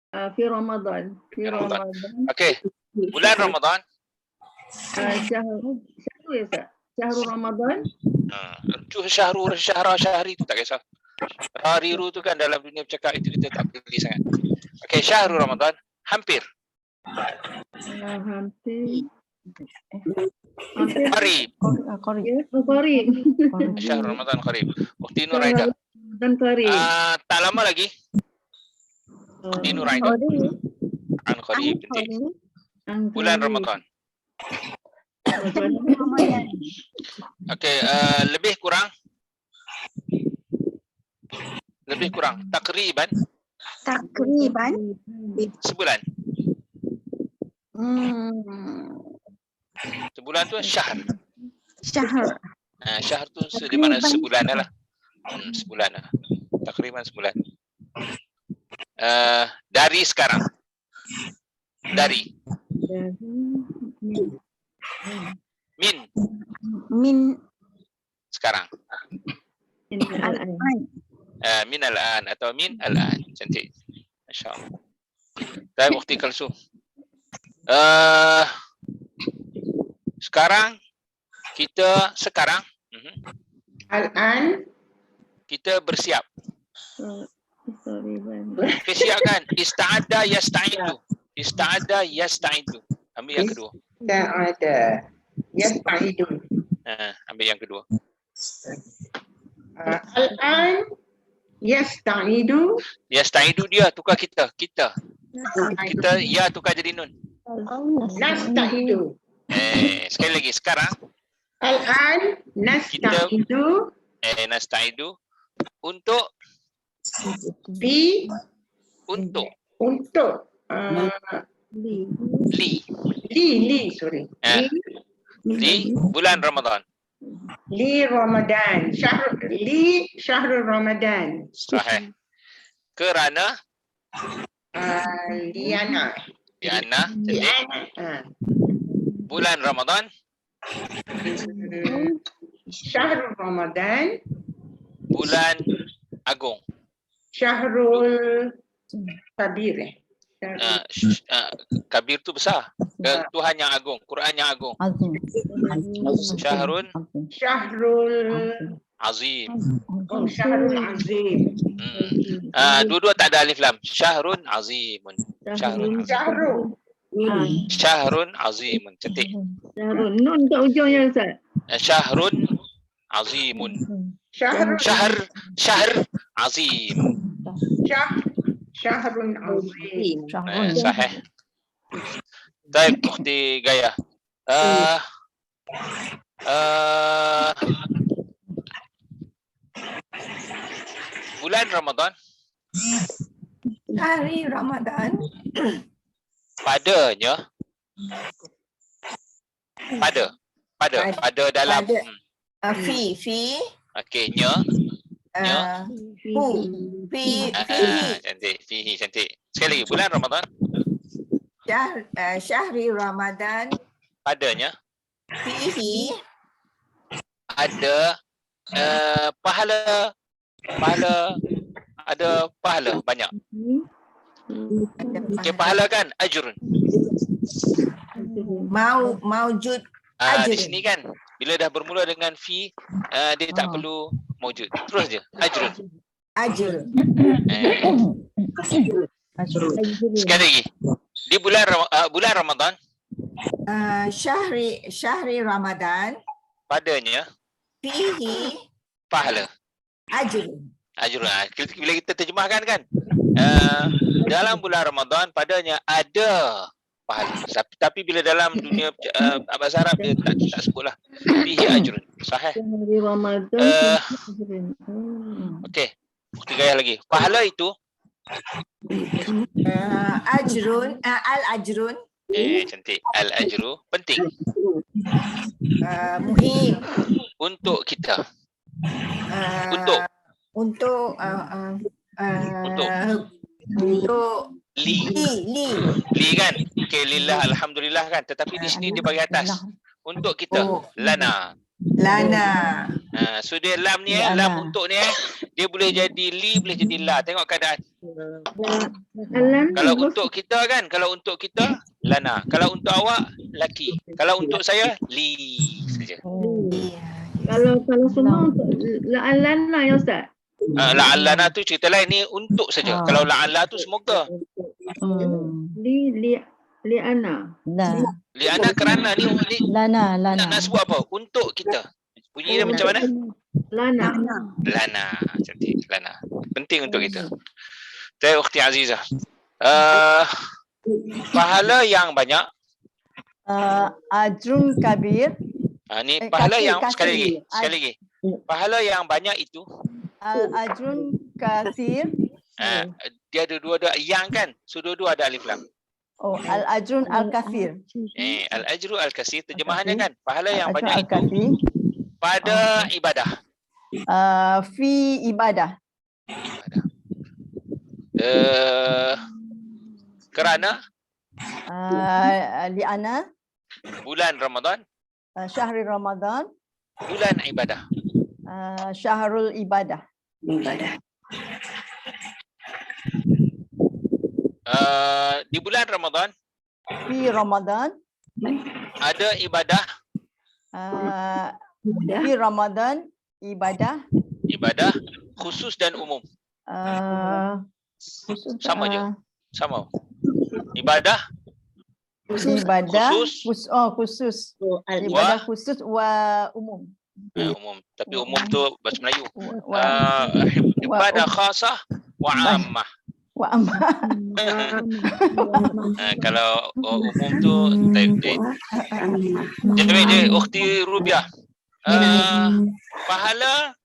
في رمضان. في Fi Ramadan. رمضان. Okey. Bulan Ramadan. شهر ya Ustaz? Syahrul Ramadan. Syahri tu tak kisah. Rariru tu kan dalam dunia bercakap itu kita tak peduli sangat. Okey, Syahrul Ramadan hampir. Hampir. Qarib. Qarib. Syahrul Ramadan qarib. Ukhti Nuraida. Dan qarib. Tak lama lagi. Ukhti Nuraida. An qarib nanti. Bulan Ramadan. Okey, lebih kurang takriban sebulan. Sebulan tu syahr. Syahr tu di mana sebulan lah. Sebulan lah. Takriban sebulan. Dari sekarang. Dari. Min sekarang. Min al-an atau min al-an. Cantik. Masya-Allah. Baik, Ukhti Kalsum. Sekarang al-an kita bersiap. Okay, siap kan? Ista'ada yasta'idu. Ambil yang kedua. Ista'ada yasta'idu. Ambil yang kedua. Al-an yasta'idu. Yasta'idu dia tukar kita. Kita ya tukar jadi nun. Nasta'idu. Sekali lagi sekarang. Al-an nasta'idu. Nasta'idu untuk li bulan Ramadan. Li Ramadan. Syahrul Ramadan. Sahih. Kerana Liana. Bulan Ramadan. Syahrul Ramadan. Bulan agung. Syahrul Kabir. Kabir tu besar. Tuhan yang agung, Quran yang agung. Syahrul Azim. Syahrul Azim. Dua-dua tak ada alif lam. Syahrun Azimun. Syahrun Azimun. Cantik. Nun kat ujung ya Ustaz. Syahrun Azimun. Syahr Azim. Syahrun Azim. Sahih. Baik, Ukhti Gaya. Bulan Ramadan. Hari Ramadan. Padanya. Pada dalam. Fi. Okey, nya. Cantik. Fihi cantik. Sekali lagi, bulan Ramadan. Syahri Ramadan. Padanya. Fihi. Ada pahala ada pahala banyak. Okey, pahala kan ajrun. Maujud Di sini kan bila dah bermula dengan fi dia tak perlu maujud. Terus je ajrun. Sekali lagi. Di bulan Ramadan. Syahri Ramadan. Padanya. Fihi. Pahala. Ajrun. Bila kita terjemahkan kan. Dalam bulan Ramadan padanya ada pahala. Tapi bila dalam dunia bahasa Arab dia tak sebutlah. Fihi ajrun. Sahih. Okey. Bukti gaya lagi. Pahala itu Ajrun. Al-ajrun. Cantik. Al-ajru penting. Muhim. Untuk kita. Untuk li kan. Okay, lillah alhamdulillah kan. Tetapi di sini dia bagi atas. Untuk kita. Lana. So dia lam ni lam untuk ni dia boleh jadi li, boleh jadi la. Tengok keadaan. Alan. Kalau untuk kita kan, kalau untuk kita lana. Kalau untuk awak laki. Kalau untuk saya li saja. Kalau semua untuk lana ya Ustaz. La'allana tu cerita lain, ni untuk saja. Kalau la'alla tu semoga. Li ana. Liana kerana ni Lana. nak sebut apa? Untuk kita. Bunyi dia macam mana? Lana. Lana. Cantik. Lana. Penting untuk kita. Saya Ukhti Azizah. Pahala yang banyak. Ajrun kabir. Ni pahala kasih, yang kasih. sekali lagi. Pahala yang banyak itu. Ajrun kathir. Dia ada dua yang kan? So dua-dua ada alif lam. Al-ajrun al-kathir. Al-ajru al-kasir terjemahannya kan? Pahala yang banyak itu Al-kathir. pada ibadah. Fi ibadah. Kerana Li'ana. bulan Ramadan, Syahri Ramadan. bulan ibadah. Syahrul ibadah. Di bulan Ramadan Fi Ramadan. ada ibadah Fi Ramadan ibadah. khusus dan umum. Khusus, Sama je. Sama. Ibadah Ibadah khusus. Khusus. Ibadah khusus wa umum. Umum. Tapi umum tu bahasa Melayu. Wa Ibadah khasah wa ammah. wa amma. Kalau umum tu jadi Ukhti Rubiah. Pahala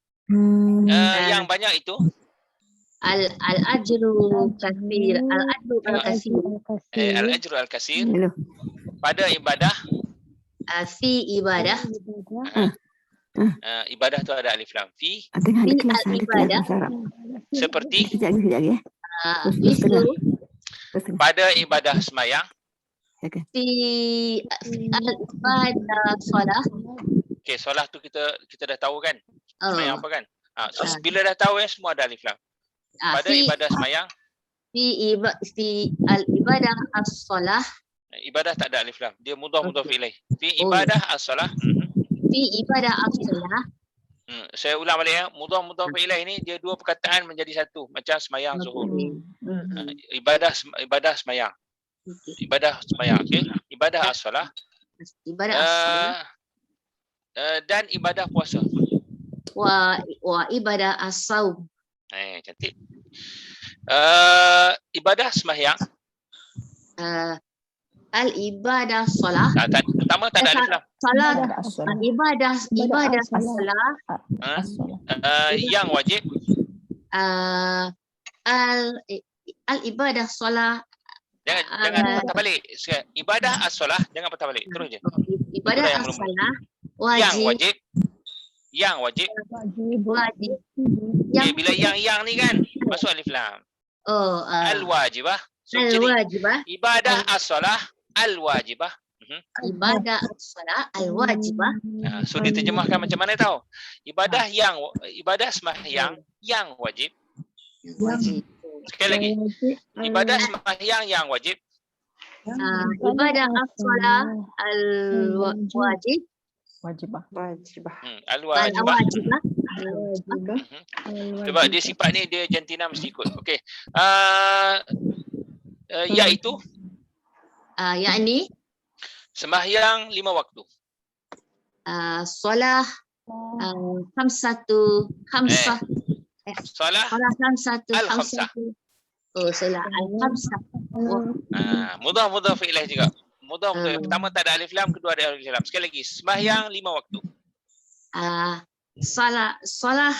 yang banyak itu Al-ajru kathir. Al-ajru al-kathir. al-ajru al-kasir pada ibadah. Fi ibadah. Ibadah tu ada alif lam. Fi Fi al-ibadah. seperti Mislu. pada ibadah semayang. Fi al-ibadah solah. Okey, solat tu kita dah tahu kan? Semayang apa kan? So bila dah tahu semua ada alif lam. Pada ibadah semayang. Fi al-ibadah as-solah. Ibadah tak ada alif lam. Dia mudhaf ilaih. Fi ibadah as-salah. Fi ibadah as-solah. Saya ulang balik ya. Mudhaf ilaih ni dia dua perkataan menjadi satu, macam semayang zuhur. Ibadah semayang. Ibadah semayang, okey. Ibadah as-salah. Ibadah as-solah. Dan ibadah puasa. Wa ibadah as-saum. Cantik. Ibadah sembahyang. Al-ibadah solah. Pertama tak ada alif lam. Salat. Ibadah solah. Yang wajib. Al-ibadah solah. Jangan patah balik. Ibadah as-solah jangan patah balik. Terus je. Ibadah as-solah Yang wajib. Okay, bila yang ni kan masuk alif lam. Al-wajibah. So, Al-wajibah. Ibadah as-solah al-wajibah. Ibadah as-solah al-wajibah. So diterjemahkan macam mana tahu? Ibadah sembahyang yang wajib. Sekali lagi. Ibadah sembahyang yang wajib. Ibadah as-solah al-wajib. Wajibah. Al-wajibah. Sebab dia sifat ni dia jantina mesti ikut. Okey. Iaitu yakni sembahyang 5 waktu. solah khamsah. Solah al-khamsah. Solah al-khamsah. Mudhaf ilaih juga. Mudhaf pertama tak ada alif lam, kedua ada alif lam. Sekali lagi, sembahyang 5 waktu. Solah khamsah.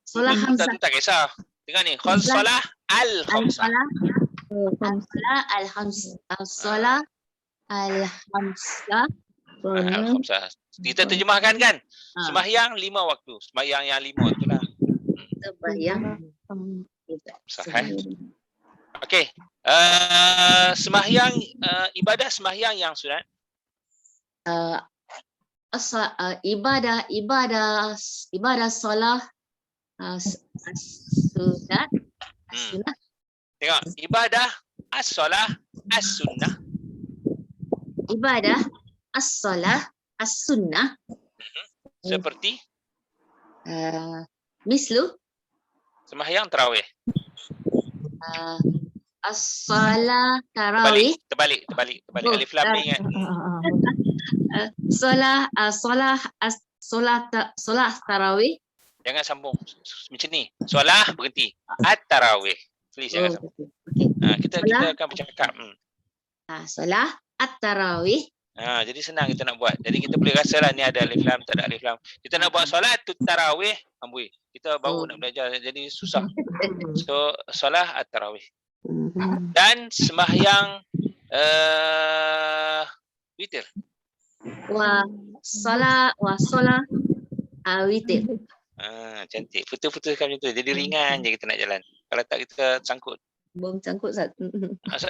Solah khamsah. Tak kisah. Dengar ni, solah al-khamsah. Solah al-khamsah. Al-khamsah. Kita terjemahkan kan? Sembahyang 5 waktu. Sembahyang yang 5 itulah. Sembahyang. Sahih. Okey. Sembahyang ibadah sembahyang yang sunat. Ibadah solah as-sunat, as-sunnah, Tengok, ibadah, as-solah, as-sunnah. ibadah, as-salah, as-sunnah, Seperti mislu, sembahyang tarawih. as-salah tarawih, Terbalik. Oh, Alif lam ni ingat. solat tarawih. Jangan sambung. Macam ni. Solah berhenti. At-tarawih. Please jangan sambung. Kita akan bercakap. Solat at-tarawih. Jadi senang kita nak buat. Jadi kita boleh rasalah ni ada alif lam, tak ada alif lam. Kita nak buat solat tu tarawih, amboi. Kita baru nak belajar jadi susah. So solat at-tarawih. Dan sembahyang witir. Wa solat witir. Cantik. Putus-putuskan macam tu. Jadi ringan je kita nak jalan. Kalau tak kita sangkut. Bom sangkut Ustaz.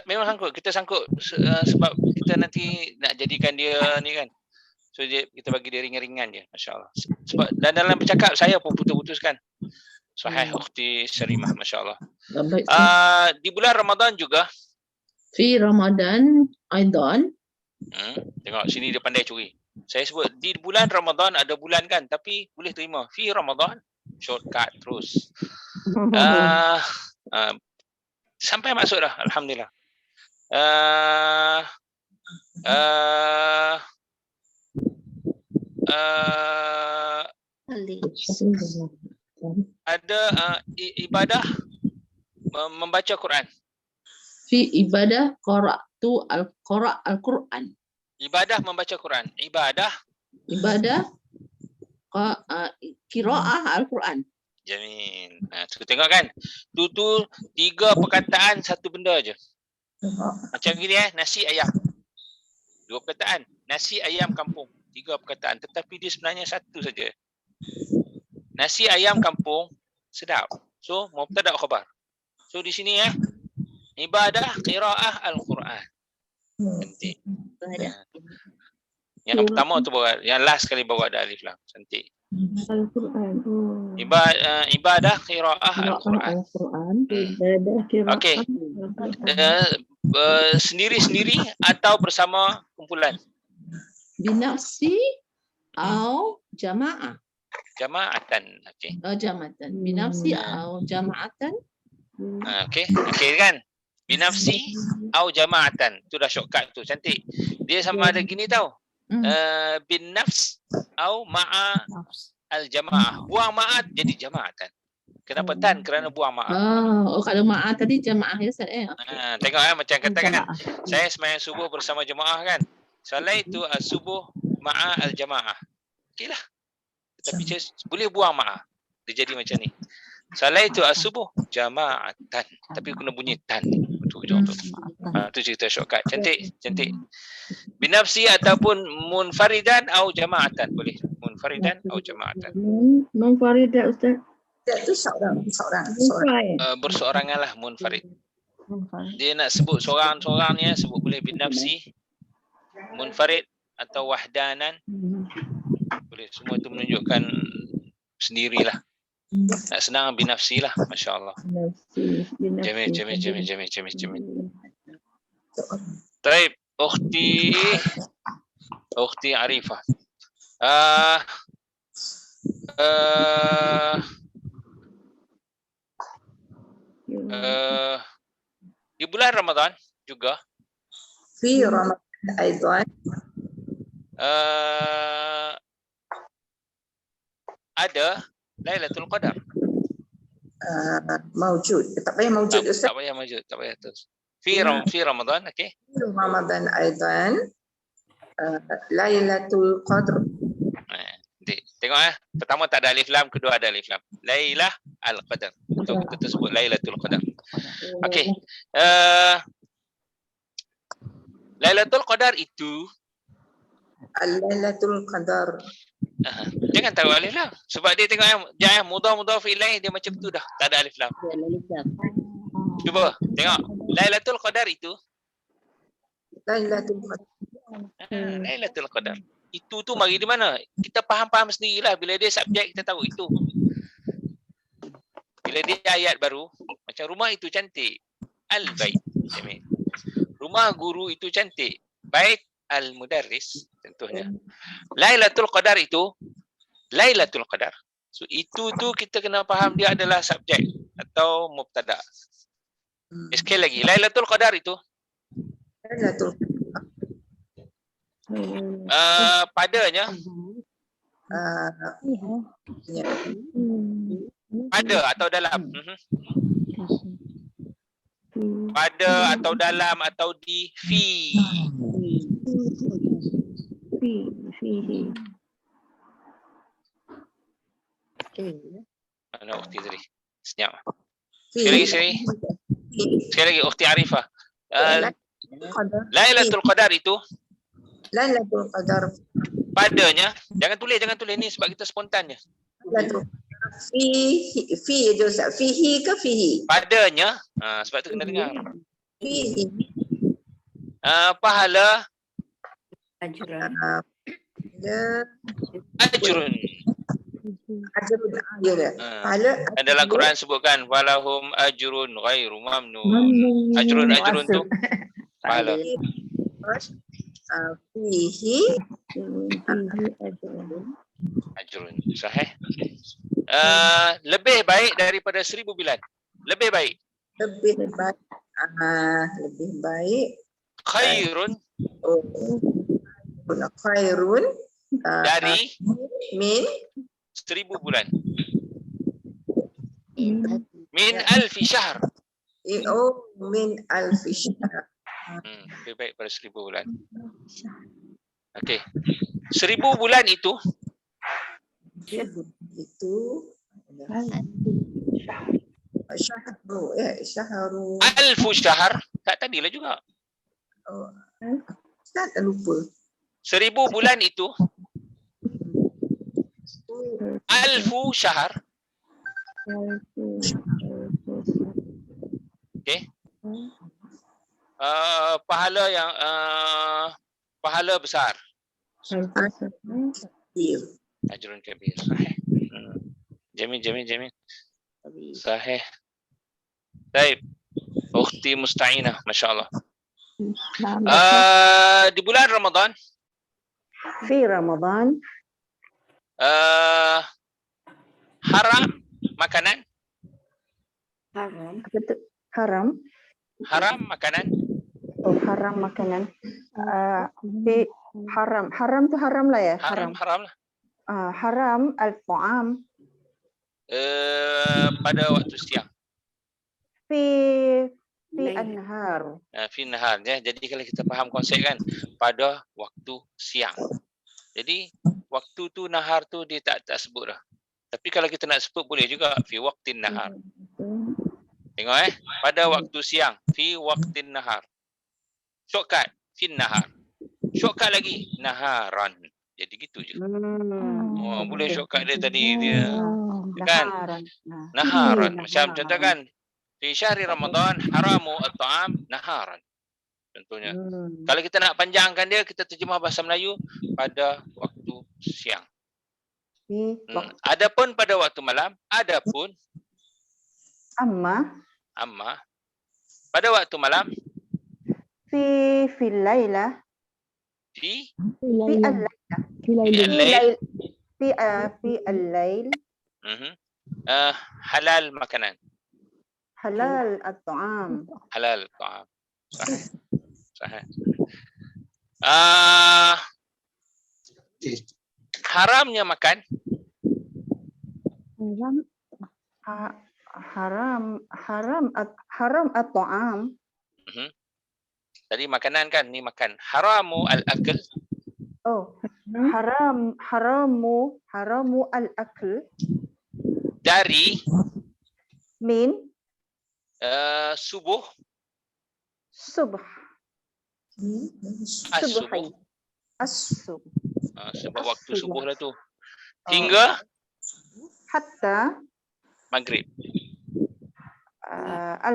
Memang sangkut. Kita sangkut sebab kita nanti nak jadikan dia ni kan. So kita bagi dia ringan-ringan je. Masya Allah. Sebab dan dalam bercakap saya pun putus-putuskan. Sahih ukhti Sarimah. Masya Allah. Di bulan Ramadan juga. Fi Ramadan aidan. Tengok sini dia pandai curi. Saya sebut di bulan Ramadan ada bulan kan. Tapi boleh terima. Fi Ramadan. Shortcut terus. Sampai masuk dah. Alhamdulillah. Ada ibadah membaca Quran. Fi ibadah qara'tu al-Quran. Ibadah membaca Quran. Ibadah qira'ah al-Quran. Jamil. Tu tengok kan. Tu 3 perkataan satu benda je. Macam gini nasi ayam. 2 perkataan. Nasi ayam kampung. 3 perkataan. Tetapi dia sebenarnya satu saja. Nasi ayam kampung sedap. So mubtada khabar. So di sini ibadah qiraah al-Quran. Cantik. Yang pertama tu bawa, yang last kali bawa ada alif lam. Cantik. Al-Quran. Ibadah qiraah al-Quran. Ibadah qiraah. Okey. Sendiri-sendiri atau bersama kumpulan? Binafsi atau jamaah. Jama'atan. Okey. Jama'atan. Binafsi atau jama'atan. Okey kan? Binafsi atau jama'atan. Tu dah shortcut tu. Cantik. Dia sama ada gini tau. Bin nafs atau ma'a al-jama'ah. Buang ma'at jadi jama'atan. Kenapa tan? Kerana buang ma'at. Kalau ma'at tadi jama'ah ya Ustaz. Tengok macam katakan saya sembahyang subuh bersama jemaah kan. Salaitu as-subuh ma'a al-jama'ah. Okeylah. Tapi boleh buang ma'ah. Dia jadi macam ni. Salaitu as-subuh jama'atan. Tapi kena bunyi tan. Betul. Tu cerita shortcut. Cantik. Binafsi ataupun munfaridan atau jama'atan boleh. Munfaridan atau jama'atan. Munfaridan Ustaz. Itu seorang. Berseorangan lah munfarid. Dia nak sebut seorang-seorang ni sebut boleh binafsi, munfarid atau wahdanan. Boleh. Semua itu menunjukkan sendirilah. Nak senang binafsi lah. Masya Allah. Jamil. Taib. Ukhti Arifah. Di bulan Ramadan juga. Fi Ramadan aidan. Ada Lailatul Qadar. Mawjud. Tak payah mawjud Ustaz. Tak payah mawjud. Tak payah terus. Fi Ramadan. Okey. Fi Ramadan aidan. Lailatul Qadr. Tengok pertama tak ada alif lam, kedua ada alif lam. Lailah al-Qadar. Untuk kita sebut Lailatul Qadar. Okey. Lailatul Qadar itu Lailatul Qadar. Jangan tahu alif lam. Sebab dia tengok yang mudhaf ilaih dia macam tu dah. Tak ada alif lam. Cuba tengok. Lailatul Qadar itu. Lailatul Qadar. Lailatul Qadar. Itu tu mari di mana? Kita faham sendirilah bila dia subjek kita tahu itu. Bila dia ayat baru, macam rumah itu cantik. Al-bait. Jamil. Rumah guru itu cantik. Bait al-mudarris contohnya. Lailatul Qadar itu Lailatul Qadar. So itu tu kita kena faham dia adalah subjek atau mubtada. Sekali lagi, Lailatul Qadar itu Lailatul padanya ya. pada atau dalam. Pada atau dalam atau di fi. Ana ukhti tadi. Senyap. Sekali lagi ukhti Arifah. Lailatul Qadar itu Lailatul Qadar padanya, jangan tulis ni sebab kita spontan je. Lailatul fi je Ustaz. Fihi ke fihi? Padanya, sebab tu kena dengar. Fihi. Pahala Ajran. ajrun. Ajrun ya dah. Pahala Dan dalam Quran sebutkan walahum ajrun ghairu mamnun. Ajrun tu pahala. fihi Ajrun. Sahih. Lebih baik daripada 1000 bulan. Lebih baik. lebih baik Khairun khairun dari min 1000 bulan. Min alfi syahr. min alfi syahr. Lebih baik pada 1000 bulan. Okey. 1000 bulan itu syahru alfu syahr. Tak tadilah juga. Ustaz lupa 1000 bulan itu alfu syahr. Okey. Pahala yang pahala besar. Ajrun kabir. Sahih. Jamil. Sahih. Baik. Ukhti Musta'inah, masya-Allah. Di bulan Ramadan في رمضان haram makanan, حرام makanan. أو حرام مكانا في حرام تو حرام لا يا Haram lah. حرام الطعام Pada waktu siang. في النهار Fi nahar ya. Jadi kalau kita faham konsep kan, pada waktu siang. Jadi waktu tu nahar tu dia tak sebut dah. Tapi kalau kita nak sebut boleh juga fi waqtin nahar. Tengok pada waktu siang, fi waqtin nahar. Shortcut fi nahar. Shortcut lagi naharan. Jadi gitu je. Boleh shortcut dia tadi dia kan naharan. Macam contoh kan fi syahri Ramadan haramu at-ta'am naharan. Contohnya. Kalau kita nak panjangkan dia, kita terjemah bahasa Melayu pada waktu siang. Adapun pada waktu malam, adapun amma pada waktu malam في الليلة في الليل في الليل halal makanan. حلال الطعام Halal ta'am. Sahih. Haramnya makan حرام الطعام tadi makanan kan, ni makan. Haramu al-akl حرام الأكل dari من subuh الصبح الصبح sebab waktu subuh lah tu hingga حتى maghrib.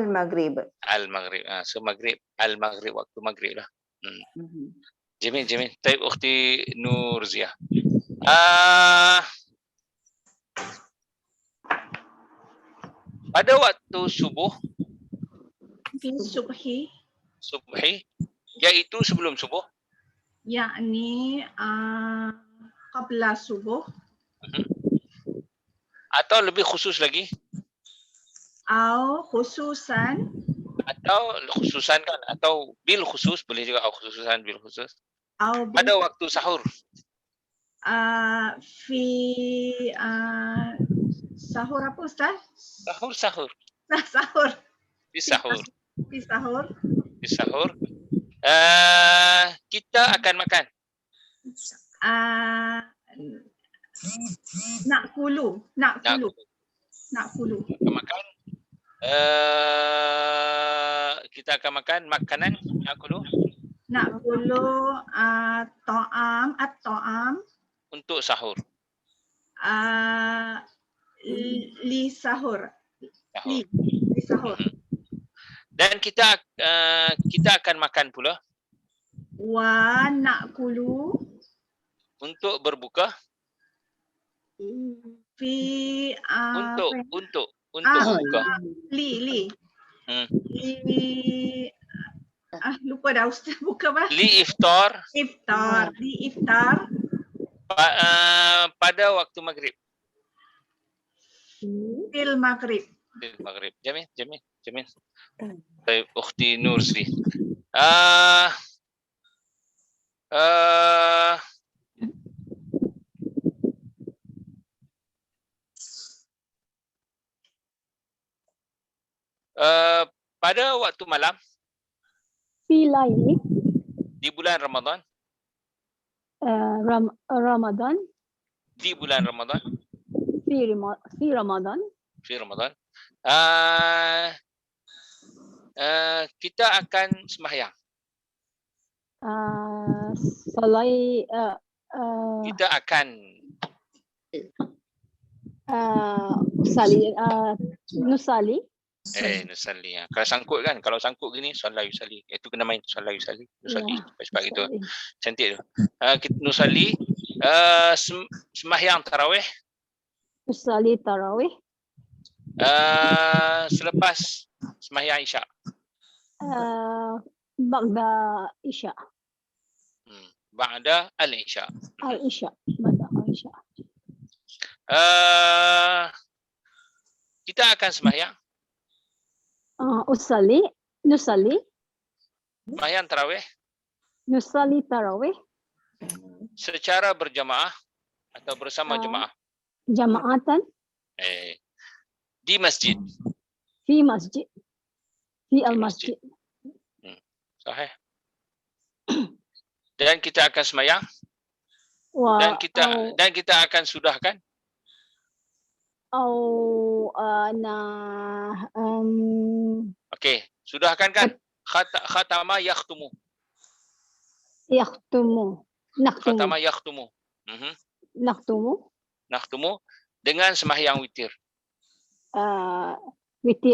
المغرب So maghrib, al-maghrib, waktu maghrib lah. Jamil. Taib ukhti Nurzia. pada waktu subuh, في الصبح subhi, iaitu sebelum subuh, يعني قبل الصبح atau lebih khusus lagi, أو خصوصا atau khususan kan, atau bil khusus, boleh juga khususan bil khusus, أو pada waktu sahur, في sahur apa Ustaz? sahur, Sahur. di sahur, Di sahur. di sahur, kita akan makan. Nakulu. Akan makan. Kita akan makan makanan. Nakulu ta'am Untuk sahur. li sahur. Sahur. Li sahur. Dan kita akan makan pula Wa nakulu untuk berbuka. fi Untuk buka. Li. Hmm. Li lupa dah Ustaz, buka apa? Li iftar. Li iftar Pada waktu maghrib. fil maghrib. Maghrib. Jamil. Baik, Ukhti Nursli. Pada waktu malam في ليل di bulan Ramadan, رمضان di bulan Ramadan, في رمضان di Ramadan, kita akan sembahyang. صلي Kita akan نصلي nusalli. Kalau sangkut kan, kalau sangkut gini solat yusalli. Itu kena main solat yusalli. Nusalli cepat gitu. Cantik tu. Kita nusalli sembahyang tarawih. نصلي تراويح Selepas sembahyang Isyak. بعد عشاء Ba'da al-Isyak. العشاء بعد العشاء Kita akan sembahyang نصلي sembahyang tarawih نصلي تراويح secara berjamaah atau bersama jemaah جماعة di masjid. في مسجد في المسجد Sahih. Dan kita akan sembahyang dan kita akan sudahkan أو أنا okey, sudahkan kan? Khatama yakhtumu. Khatama yakhtumu. Nakhtumu dengan sembahyang witir.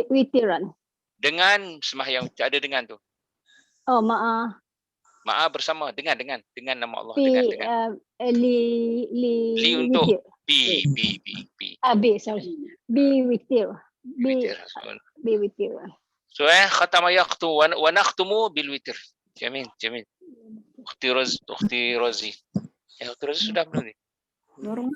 witiran. Dengan sembahyang witir, ada dengan tu. Oh, maaf Bersama dengan nama Allah, dengan. li Untuk witir. B. Sorry. B witir. Witir. B witir. So khatama yakhtu wa nakhtumu bil witir. Jamil. Ukhti Rozi. Ukhti Rozi sudah belum ni? Norma.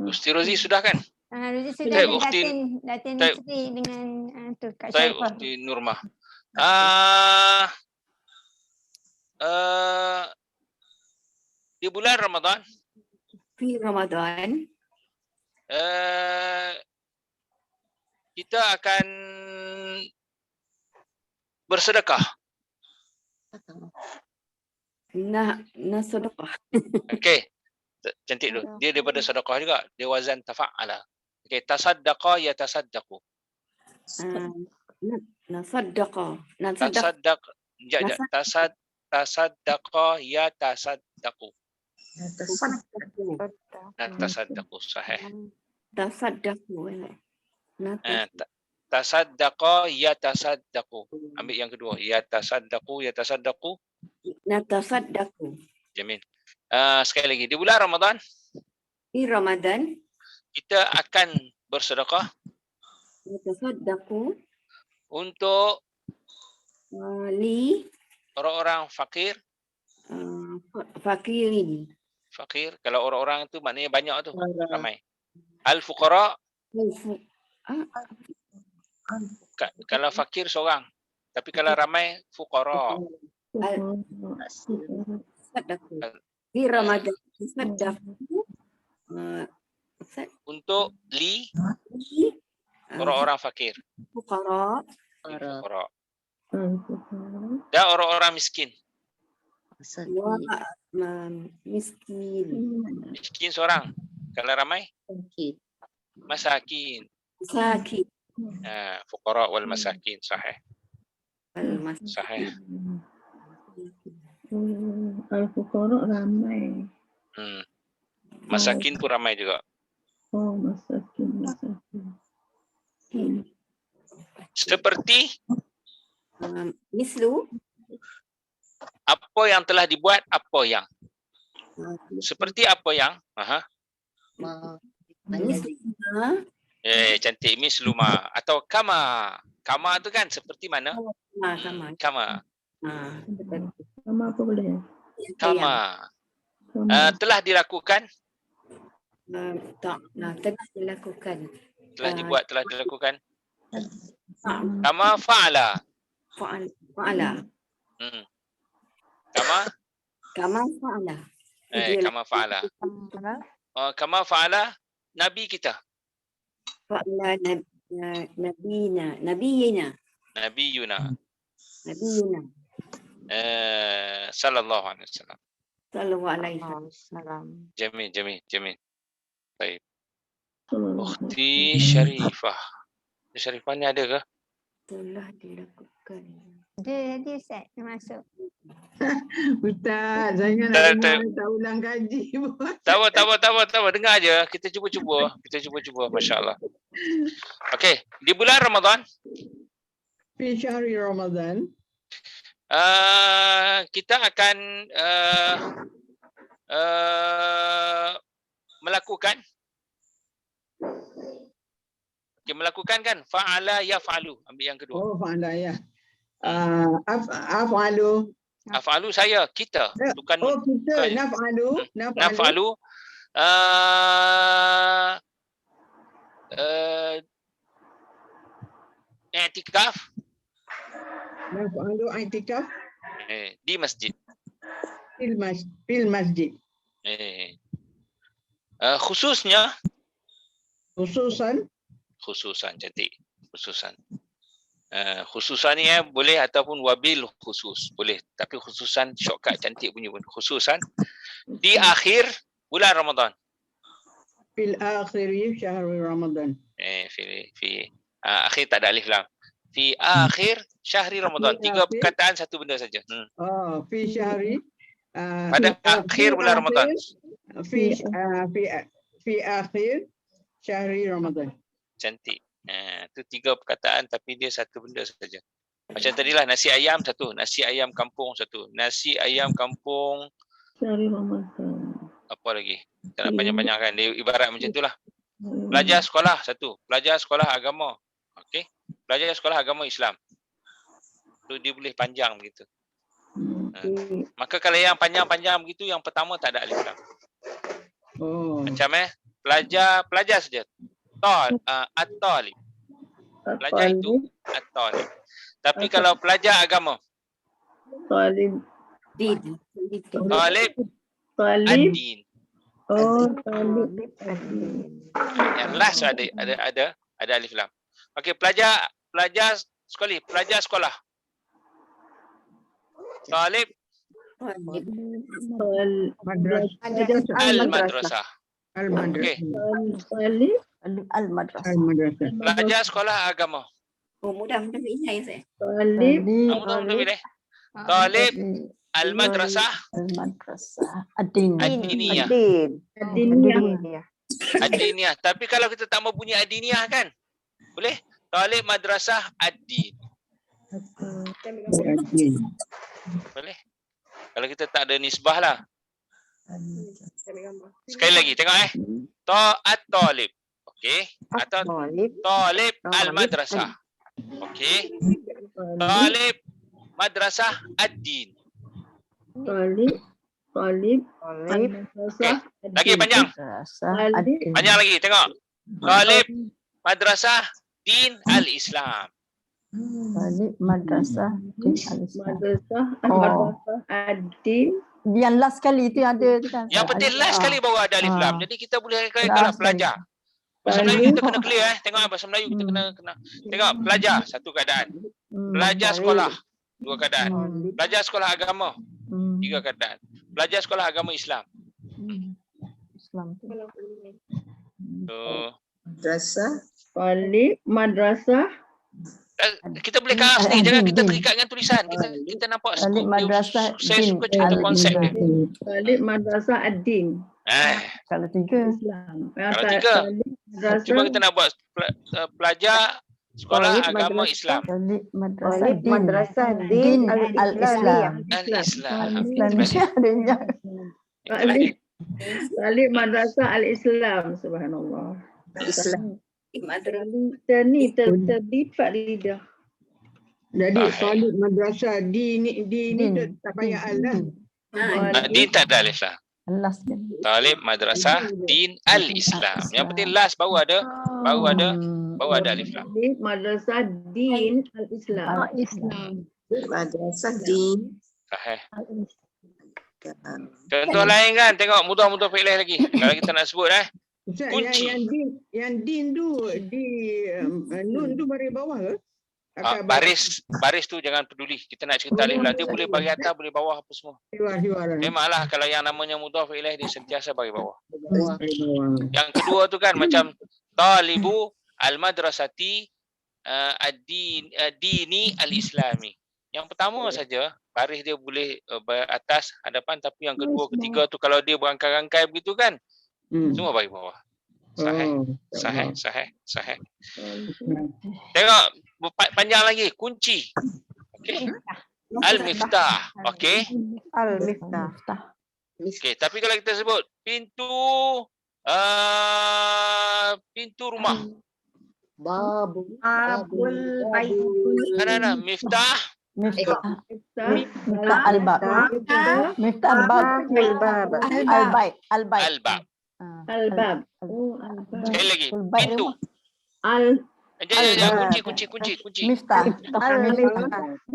Ukhti Rozi sudah kan? Rozi sudah Ukti- Datin Taib. Nisri dengan tu Kak Saya Syaifah. Ukhti Nurmah. Di bulan Ramadan Fi Ramadan. kita akan bersedekah. Nah sedekah. Okey. Cantik tu. Dia daripada sedekah juga. Dia wazan tafa'ala. Okey, tasaddaqa yatasaddaqu. Nasaddaqa. Tasaddaq. Tasaddaqa yatasaddaqu. Tasaddaqu sahih. Tasaddaqu. Tasaddaqa yatasaddaqu. Ambil yang kedua. Yatasaddaqu. Natasaddaqu. Jamil. Sekali lagi. Di bulan Ramadan Fi Ramadan. kita akan bersedekah Natasaddaqu untuk li orang-orang fakir. fakirin. Fakir, kalau orang-orang itu maknanya banyak tu, ramai. Al-fuqara, kalau fakir seorang. Tapi kalau ramai, fuqara. Tasaddaqu. Di Ramadan tasaddaqu Untuk orang-orang fakir. fuqara Fuqara. Dan orang-orang miskin. wa miskin. Miskin seorang. Kalau ramai, masakin. Masakin. Fuqara wal masakin. Sahih. Al-masakin. Sahih. Al-Fuqara ramai. Masakin pun ramai juga. Oh, masakin. Seperti Mislu apa yang telah dibuat, apa yang. Seperti apa yang. mislu Cantik. Misluma. Atau kama. Kama tu kan seperti mana? sama. Kama. Sama apa boleh? Kama. Sama. Telah dilakukan. Tengah dilakukan. Telah dibuat, telah dilakukan. Kama fa'ala. Fa'ala. Kama Fa'ala. kama fa'ala. Kama fa'ala Nabi kita. Fa'ala nabiyina. Sallallahu alaihi wasallam. Sallallahu alaihi wasallam. Jamil. Baik. Ukhti Syarifah. Syarifah ni ada ke? Telah dilakukan. Dia Ustaz masuk. Ustaz, jangan tak ulang kaji pun. Tak apa. Dengar aja. Kita cuba-cuba. Masya-Allah. Okey, di bulan Ramadan, Fi syahri Ramadan. kita akan melakukan kan fa'ala yaf'alu, ambil yang kedua. Oh, fa'ala ya. Af'alu. Af'alu saya, kita, bukan Oh, kita. bukan. Naf'alu. Naf'alu i'tikaf Naf'alu i'tikaf di masjid. fil masjid. Khususnya Khususan. cantik. Khususan ni boleh ataupun wabil khusus boleh, tapi khususan shortcut cantik punya pun. Khususan di akhir bulan Ramadan. Fil akhiri syahri Ramadan. Fi akhir tak ada alif lam. Fi akhir syahri Ramadan. Tiga perkataan satu benda saja. Oh, fi syahri Pada akhir bulan Ramadan. Fi akhir syahri Ramadan. Cantik. Itu tiga perkataan tapi dia satu benda saja. Macam tadilah nasi ayam satu, nasi ayam kampung satu, nasi ayam kampung Syahri Ramadan. apa lagi? Tak nak panjang-panjangkan. Dia ibarat macam itulah. Pelajar sekolah satu, pelajar sekolah agama. Okey. Pelajar sekolah agama Islam. Tu dia boleh panjang begitu. Maka kalau yang panjang-panjang begitu, yang pertama tak ada alif lam. Oh. Macam pelajar saja. At-talib. Pelajar itu at-talib. Tapi kalau pelajar agama, Talib. talib Talib. ad-din. Oh, talib. Yang last ada alif lam. Okey, pelajar sekolah. Talib al-madrasah. Okey, Talib. Al-madrasah. pelajar sekolah agama. Oh, mudah ingat saya. Talib. Mudah pilih. Talib al-madrasah ad-diniyah. Ad-diniyah. Tapi kalau kita tak mau bunyi ad-diniyah kan? Boleh? Talib madrasah ad-din. Boleh? Kalau kita tak ada nisbah lah. Sekali lagi tengok At-talib. Okey. Atau Talib. talib al-madrasah. Okey. Talib madrasah ad-din. Talib Talib. al-madrasah Lagi panjang. Talib Panjang lagi. Tengok. Talib madrasah din al-Islam. Talib madrasah. madrasah Oh. al-madrasah ad-din. Yang last kali itu ada tu kan. Yang penting last kali baru ada alif lam. Jadi kita boleh katalah Last kali. pelajar. Bahasa Melayu kita kena clear Tengok bahasa Melayu kita kena. Tengok pelajar satu keadaan. Pelajar sekolah dua keadaan. Pelajar sekolah agama tiga keadaan. Pelajar sekolah agama Islam. Islam. So Madrasah. Talib madrasah kita boleh karang sendiri. Jangan kita terikat dengan tulisan. Kita nampak Talib madrasah saya din suka cerita konsep dia. Talib madrasah ad-din Kalau tiga. Islam. Kalau tiga. Talib Cuma madrasah kita nak buat pelajar sekolah Talib agama madrasah. Islam. Talib madrasah Talib din. madrasah Din din al-Islam. Al-Islam. Islam ni adanya. Talib Talib madrasah al-Islam. Subhanallah. Islam. Kita ni terbit lidah. Jadi Ah, talib madrasah di ni tak payah al dah. Din tak ada alif lam. Last kan. Talib madrasah din al-Islam. Yang penting last baru ada alif lam. Talib madrasah din al-Islam. Madrasah din. Sahih. Contoh lain kan, tengok mudah-mudah fi'il lagi. Kalau kita nak sebut Ustaz, Kunci. yang din tu di nun tu baris bawah ke? baris tu jangan peduli. Kita nak cerita alif lam, dia boleh bagi atas, boleh bawah apa semua. Hiwar. Memanglah kalau yang namanya mudhaf ilaih dia sentiasa bagi bawah. Bawah. Yang kedua tu kan macam talibu al-madrasati ad-dini al-islami. Yang pertama saja baris dia boleh atas hadapan, tapi yang kedua ketiga tu kalau dia berangkai-rangkai begitu kan semua bagi bawah. Sahih. Tengok panjang lagi kunci. Okey. Al-miftah. Okey. Al-Miftah. Okey, tapi kalau kita sebut pintu rumah. Abul bait. Mana miftah Miftah al-bab. Miftah al-bab. Al-bait. al-bab. Al-bab. Oh, al-bab. Sekali lagi pintu. Al Kunci. Miftah. Al-miftah.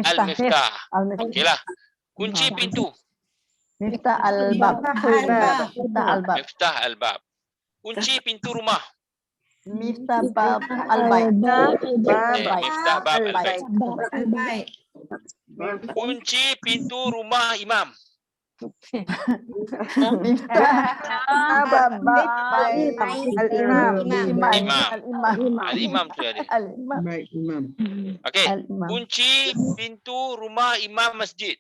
Al-Miftah. Okeylah. Kunci pintu. Miftah al-bab. Miftah al-bab. Miftah al-bab. Kunci pintu rumah. Miftah bab al-bait. Miftah bab al-bait. Al-bait. Kunci pintu rumah imam. Miftah bab Al-imam. Al-imam tu ada. Al-imam. Baik, imam. Okey. Al-imam. Kunci pintu rumah imam masjid.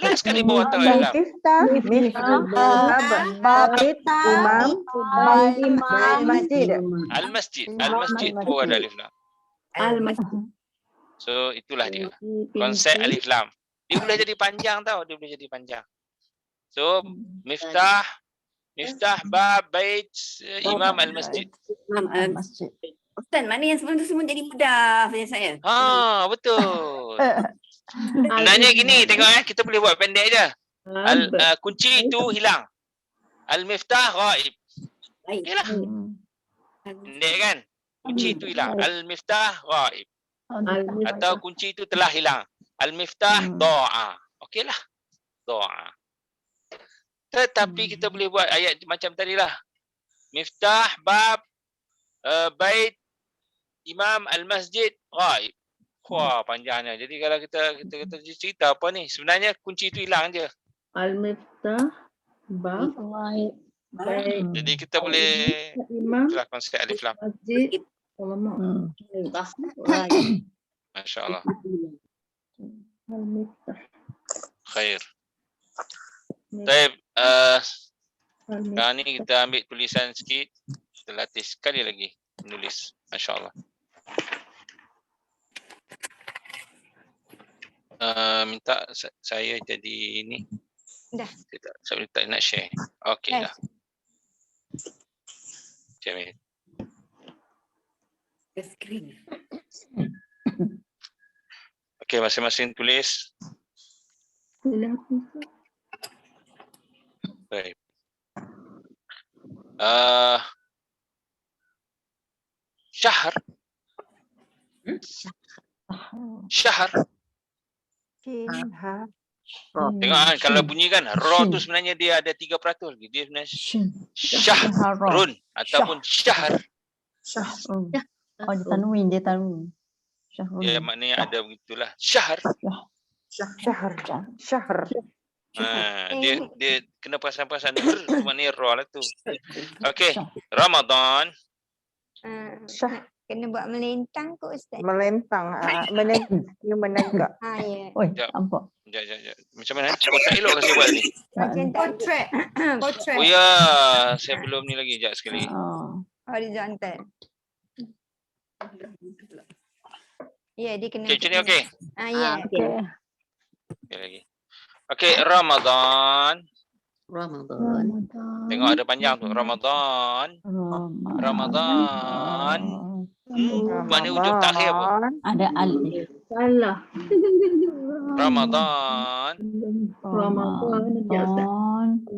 Last sekali bawa tahu dalam. Masjid. Al-masjid. Al-masjid tu ada alif lam. Al-masjid. So itulah dia. Konsep alif lam. Dia boleh jadi panjang tau. So miftah bab bait imam al-masjid. Masjid. Ustaz, mana yang sebelum tu semua jadi mudah pada saya? Betul. Sebenarnya gini, tengok kita boleh buat pendek je. Kunci itu hilang. Al-miftah ghaib. Baik. Okeylah. Pendek kan? Kunci itu hilang. Al-miftah ghaib. Atau kunci itu telah hilang. Al-miftah doa. Okeylah. Doa. Tetapi kita boleh buat ayat macam tadilah. Miftah bab bait imam al-masjid ghaib. Wah, panjangnya. Jadi kalau kita cerita apa ni? Sebenarnya kunci itu hilang je. Al-miftah bab bait Jadi kita boleh imam itulah konsep alif lam. masjid. Alamak. Masya-Allah. Al-miftah. Khair. Baik, sekarang ni kita ambil tulisan sikit. Kita latih sekali lagi menulis. Masya-Allah. Minta saya jadi ini. Dah. Saya tak nak share. Okey dah. Jamil. Screen. Okey, masing-masing tulis. Baik. Syahr. Syahr. Shin, ha. Tengok kan kalau bunyi kan ra tu sebenarnya dia ada 3%. Dia sebenarnya syahrun ataupun syahr. Oh, dia tanwin, Syahrul. Ya maknanya ada begitulah. Syahr. Syahr. Dia kena perasan-perasan maknanya ra lah tu. Okey, Ramadan. Kena buat melentang kot Ustaz. Melentang. Menegak. Ya. Oi, Sekejap. nampak. Sekejap. Macam mana? Oh, tak elok ke saya buat ni? Macam Portrait. Portrait. Oh ya, saya belum ni lagi. Sekejap sekali. horizontal. Ya, dia kena. Okey, macam ni okey? Ya. Okey lagi. Okey, Ramadan. Tengok ada panjang tu. Ramadan. Mana hujung takhir apa? Ada alif. Salah. Ramadan.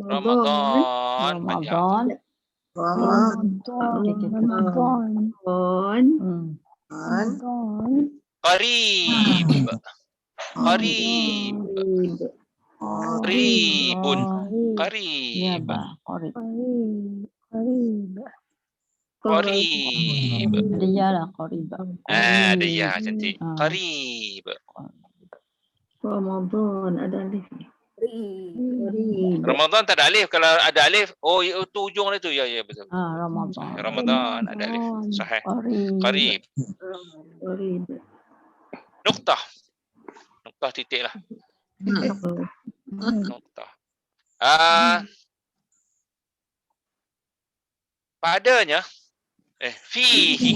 Ramadan. Panjang. Qarib. Qarib. Qaribun. Qarib. Qarib. Dia lah qarib. Ada ya cantik. Qarib. Ramadan ada alif. Ramadan tak ada alif. Kalau ada alif, oh itu ujung dia tu. Ya betul. Ramadan. Ramadan ada alif. Sahih. Qarib. Nuktah. Nuktah titik lah. Nuktah. Padanya fihi.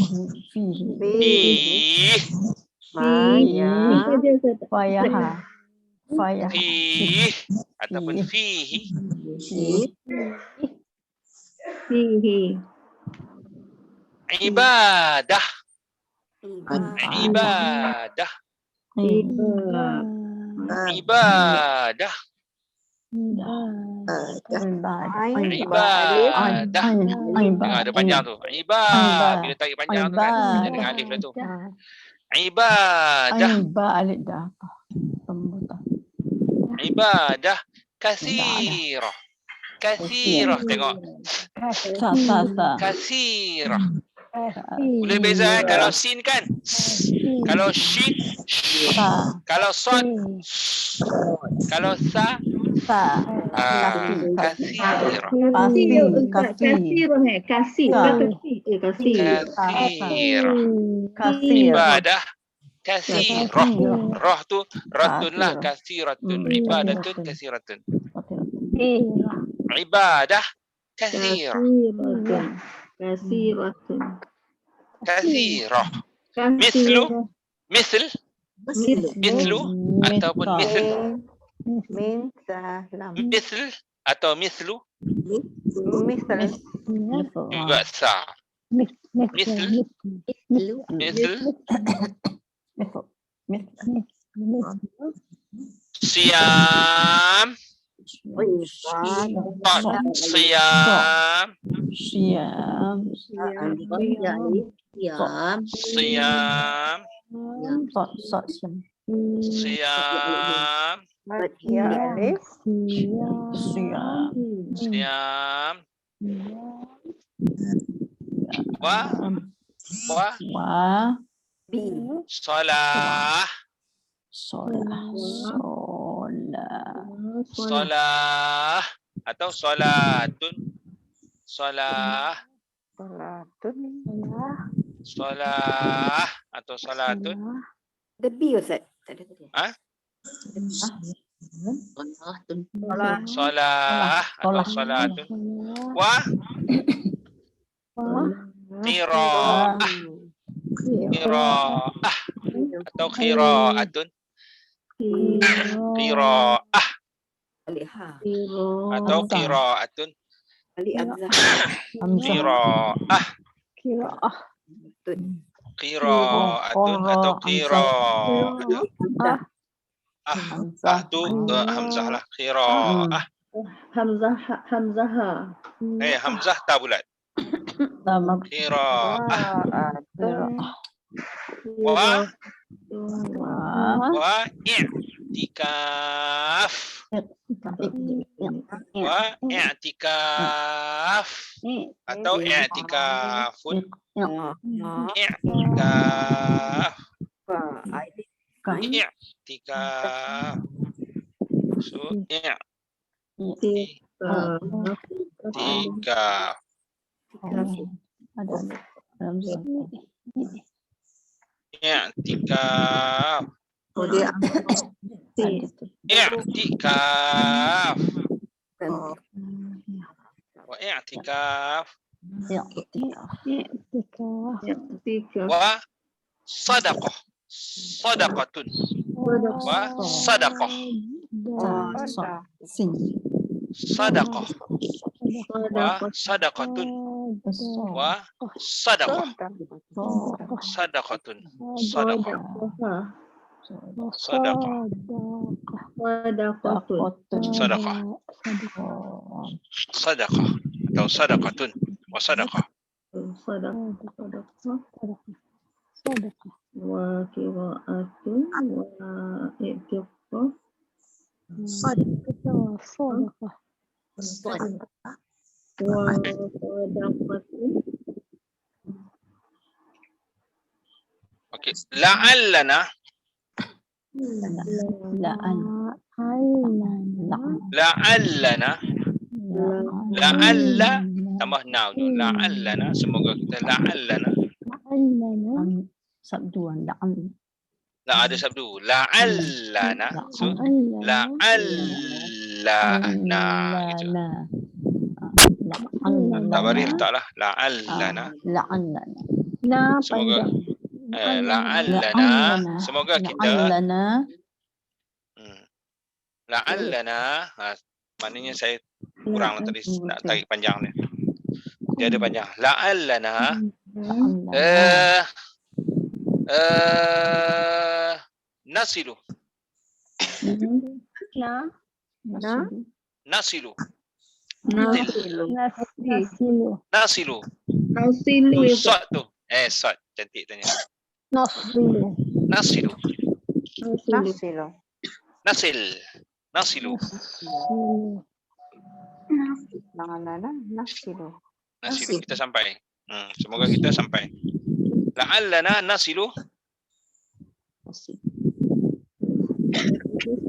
Fihi ataupun fihi. Ibadah. Ibadah. Ibadah. Ibadah. Ada panjang tu. Ibadah. Bila tarik panjang tu kan. Dia dengan alif lah tu. Ibadah. Ibadah. Kasirah. Kasirah. Tengok. Kasirah. Boleh beza kan? Kalau sin kan. Kalau shin. Kalau son. Kalau sa. Kasirah. Ibadah. Kasirah. Roh tu ratun lah. Kasiratun. Ibadatun kasiratun. Ibadah. Kasirah. Kasirah. Mislu. Misl. Mislu. Ataupun misl. Misl. Atau mislu. Juga sa. Misl. Misl. Siam. Siam. Siam. Siam. Siam. Wah. Salah. Salah atau salatun. Salah. Salah atau salatun. Ada B Ustaz. Tak ada tadi. Salah atau salatun. Wah. Qiraah. Qiraah atau qiraatun. Qiraah atau qiraatun. Ali Hamzah. Hamzah. Qira'ah. Qiraah. Qira'atun atau qira'ah. Hamzah. Tu hamzah lah. Qira'ah. Hamzah. Hamzah tak bulat. Qira'ah. Wa i'tikaf. Wa i'tikaf atau i'tikafun. I'tikaf. I'tikaf. So i'tikaf. Ada Hamzah. I'tikaf. Oh, dia I'tikaf. Wa i'tikaf. Wa sadaqah. Sadaqatun. Wa sadaqah. Sin. Sadaqah. Wa sadaqatun. Wa sadaqah. Sadaqatun. Sadaqah. Sadaqah. Sadaqah. Sadaqah atau sadaqatun wa sadaqah. Wa qira'atun wa i'tiqaf. Wa sadaqatun. Okey, la'allana. La'allana. La'alla tambah now tu. La'allana, semoga kita la'allana. Sabduan la'an. La ada sabdu. La'allana. So la'allana gitu. Tabari letaklah la'allana. La'allana. Semoga la'allana. Semoga kita la'allana. Maknanya saya kurang tadi nak tarik panjang ni. Dia ada panjang. La'allana nasilu. Nasilu. Nasilu. Sad tu. Sad. Cantik tanya. Nasilu. Nasil. Nasilu. Nasilu. Kita sampai. Semoga kita sampai. La'allana nasilu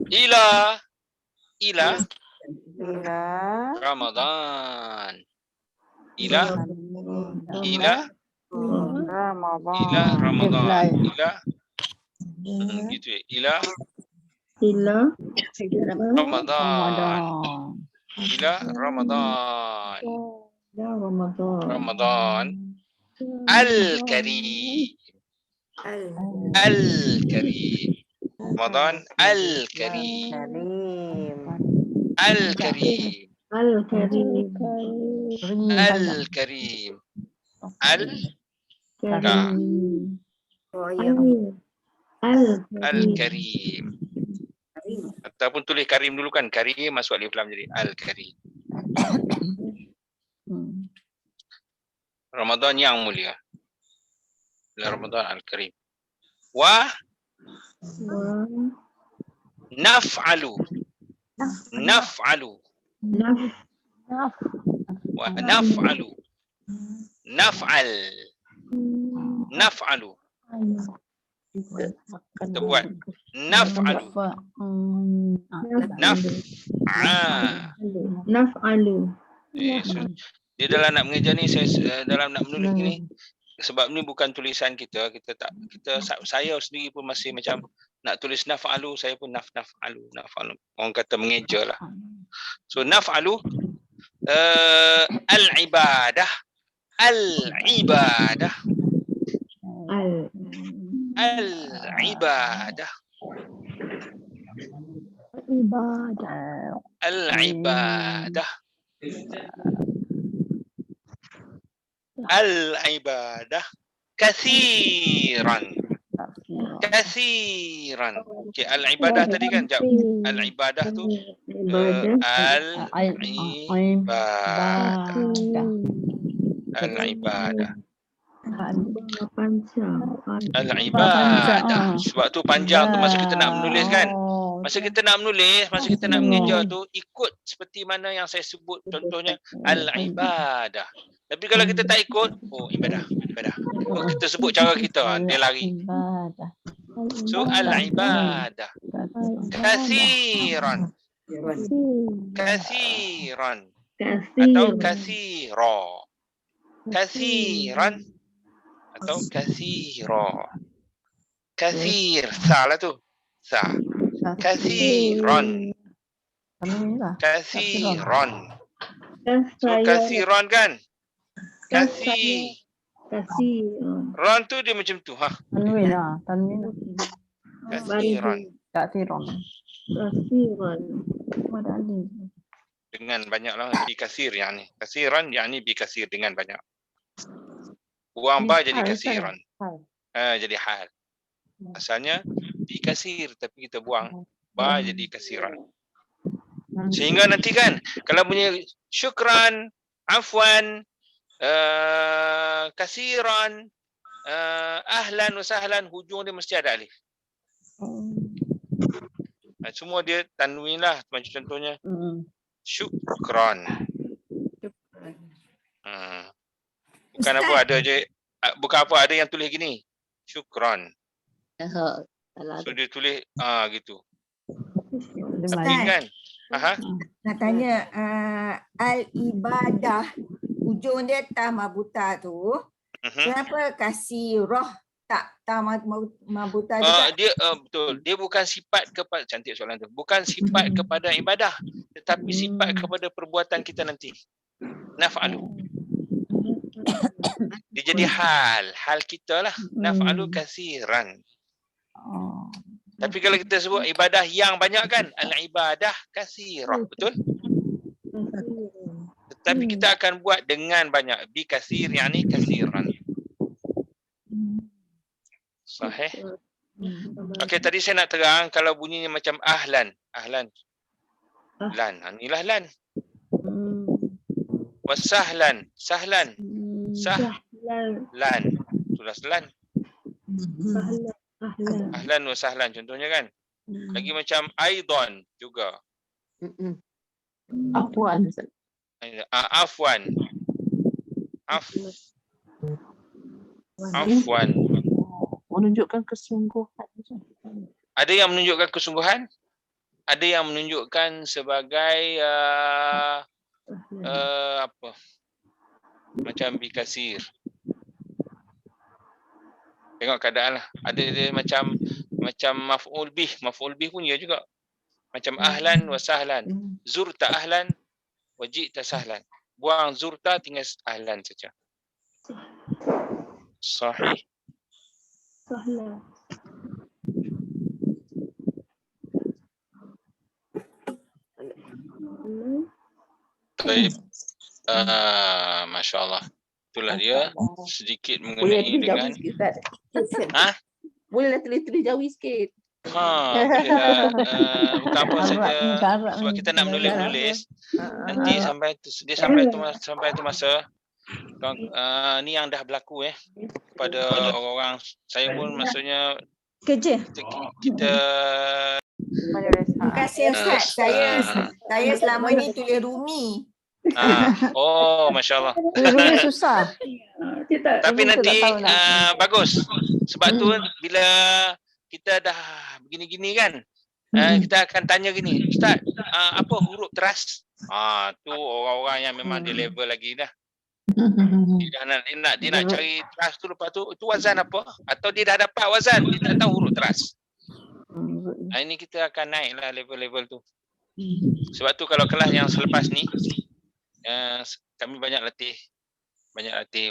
ila Ramadan. Ila Ramadan. Gitu ya. Ila Ramadan. Ila Ramadan. Ramadan Al-Karim. Al-Karim. Ramadan Al-Karim. Al-Karim. Al-Karim. Al-Karim. Ataupun tulis Karim dulu kan. Karim masuk alif lam jadi Al-Karim. Ramadan yang mulia. Ramadan Al-Karim. Wa naf'alu. Naf'alu. Wa naf'alu. Naf'al. Naf'alu. Kita buat naf'alu. Naf'alu. Dia dalam nak mengajar ni, saya dalam nak menulis ni, sebab ni bukan tulisan kita, saya sendiri pun masih macam nak tulis naf'alu, saya pun naf'alu. Orang kata mengeja lah. So naf'alu al-ibadah. Al-ibadah. Al-ibadah. Al-ibadah. al-ibadah kathiran. Kathiran. Okey, al-ibadah tadi kan jap. Al-ibadah tu al-ibadah. Al-ibadah. Sebab tu panjang tu masa kita nak menulis kan. Masa kita nak menulis, masa kita nak mengeja tu ikut seperti mana yang saya sebut, contohnya al-ibadah. Tapi kalau kita tak ikut, ibadah. Oh, kita sebut cara kita, dia lari. So al-ibadah kathiran. Kathiran atau kathira. Kathiran atau kathira. Kathir, salah tu. Sa. Kathiran. Kathiran. So kathiran kan? Ran tu dia macam tu. Tanwin lah. Tanwin. Kathiran. Kathiran. Dengan banyak lah. Bi kasir yang ni. Kathiran yang ni bi kasir dengan banyak. Buang ba jadi kathiran. Jadi hal. Asalnya bi kasir tapi kita buang ba jadi kasiran. Sehingga nanti kan kalau bunyi syukran, afwan, kasiran, ahlan wa sahlan, hujung dia mesti ada alif. Semua dia tanwin lah. Macam contohnya syukran. Bukan apa ada je, bukan apa ada yang tulis gini syukran. So dia tulis gitu. Tapi kan Nak tanya al-ibadah, hujung dia ta mabuta tu. Kenapa kasih roh tak ta mabuta juga? Dia betul. Dia bukan sifat kepada, cantik soalan tu. Bukan sifat kepada ibadah, tetapi sifat kepada perbuatan kita nanti. Naf'alu. Dia jadi hal kita lah. Naf'alu kasiran. Tapi kalau kita sebut ibadah yang banyak kan, al-ibadah kasirah, betul? Tetapi kita akan buat dengan banyak. Bi kasir, yang ni kasiran. Sahih? Okey, tadi saya nak terang kalau bunyinya macam ahlan. Ahlan. Lan. Inilah lan. Wasahlan. Sahlan. Sahlan. Tulis lan. Ahlan wa sahlan contohnya kan. Lagi macam aidan juga. Afwan. Afwan. Afwan. Menunjukkan kesungguhan. Ada yang menunjukkan kesungguhan. Ada yang menunjukkan sebagai apa? Macam bikasir. Tengok keadaan lah. Ada dia macam maf'ul bih. Maf'ul bih pun ya juga. Macam ahlan wa sahlan. Zurta ahlan wa ji'ta sahlan. Buang zurta, tinggal ahlan saja. Sahih. Baik. Masya Allah. Itulah dia sedikit mengenai dengan Bolehlah tulis-tulis Jawi sikit. Bukan apa saja. Sebab kita nak menulis-nulis. Nanti sampai tu masa ni yang dah berlaku kepada orang-orang. Saya pun maksudnya Kerja. Kita Terima kasih Ustaz. Saya selama ni tulis Rumi. Masya Allah. Tulis susah. Tapi nanti bagus. Sebab tu bila kita dah begini-gini kan, kita akan tanya gini, Ustaz, apa huruf teras? Tu orang-orang yang memang di level lagi dah. Dia nak cari teras tu, lepas tu itu wazan apa? Atau dia dah dapat wazan, dia tak tahu huruf teras. Ini kita akan naiklah level-level tu. Sebab tu kalau kelas yang selepas ni kami banyak latih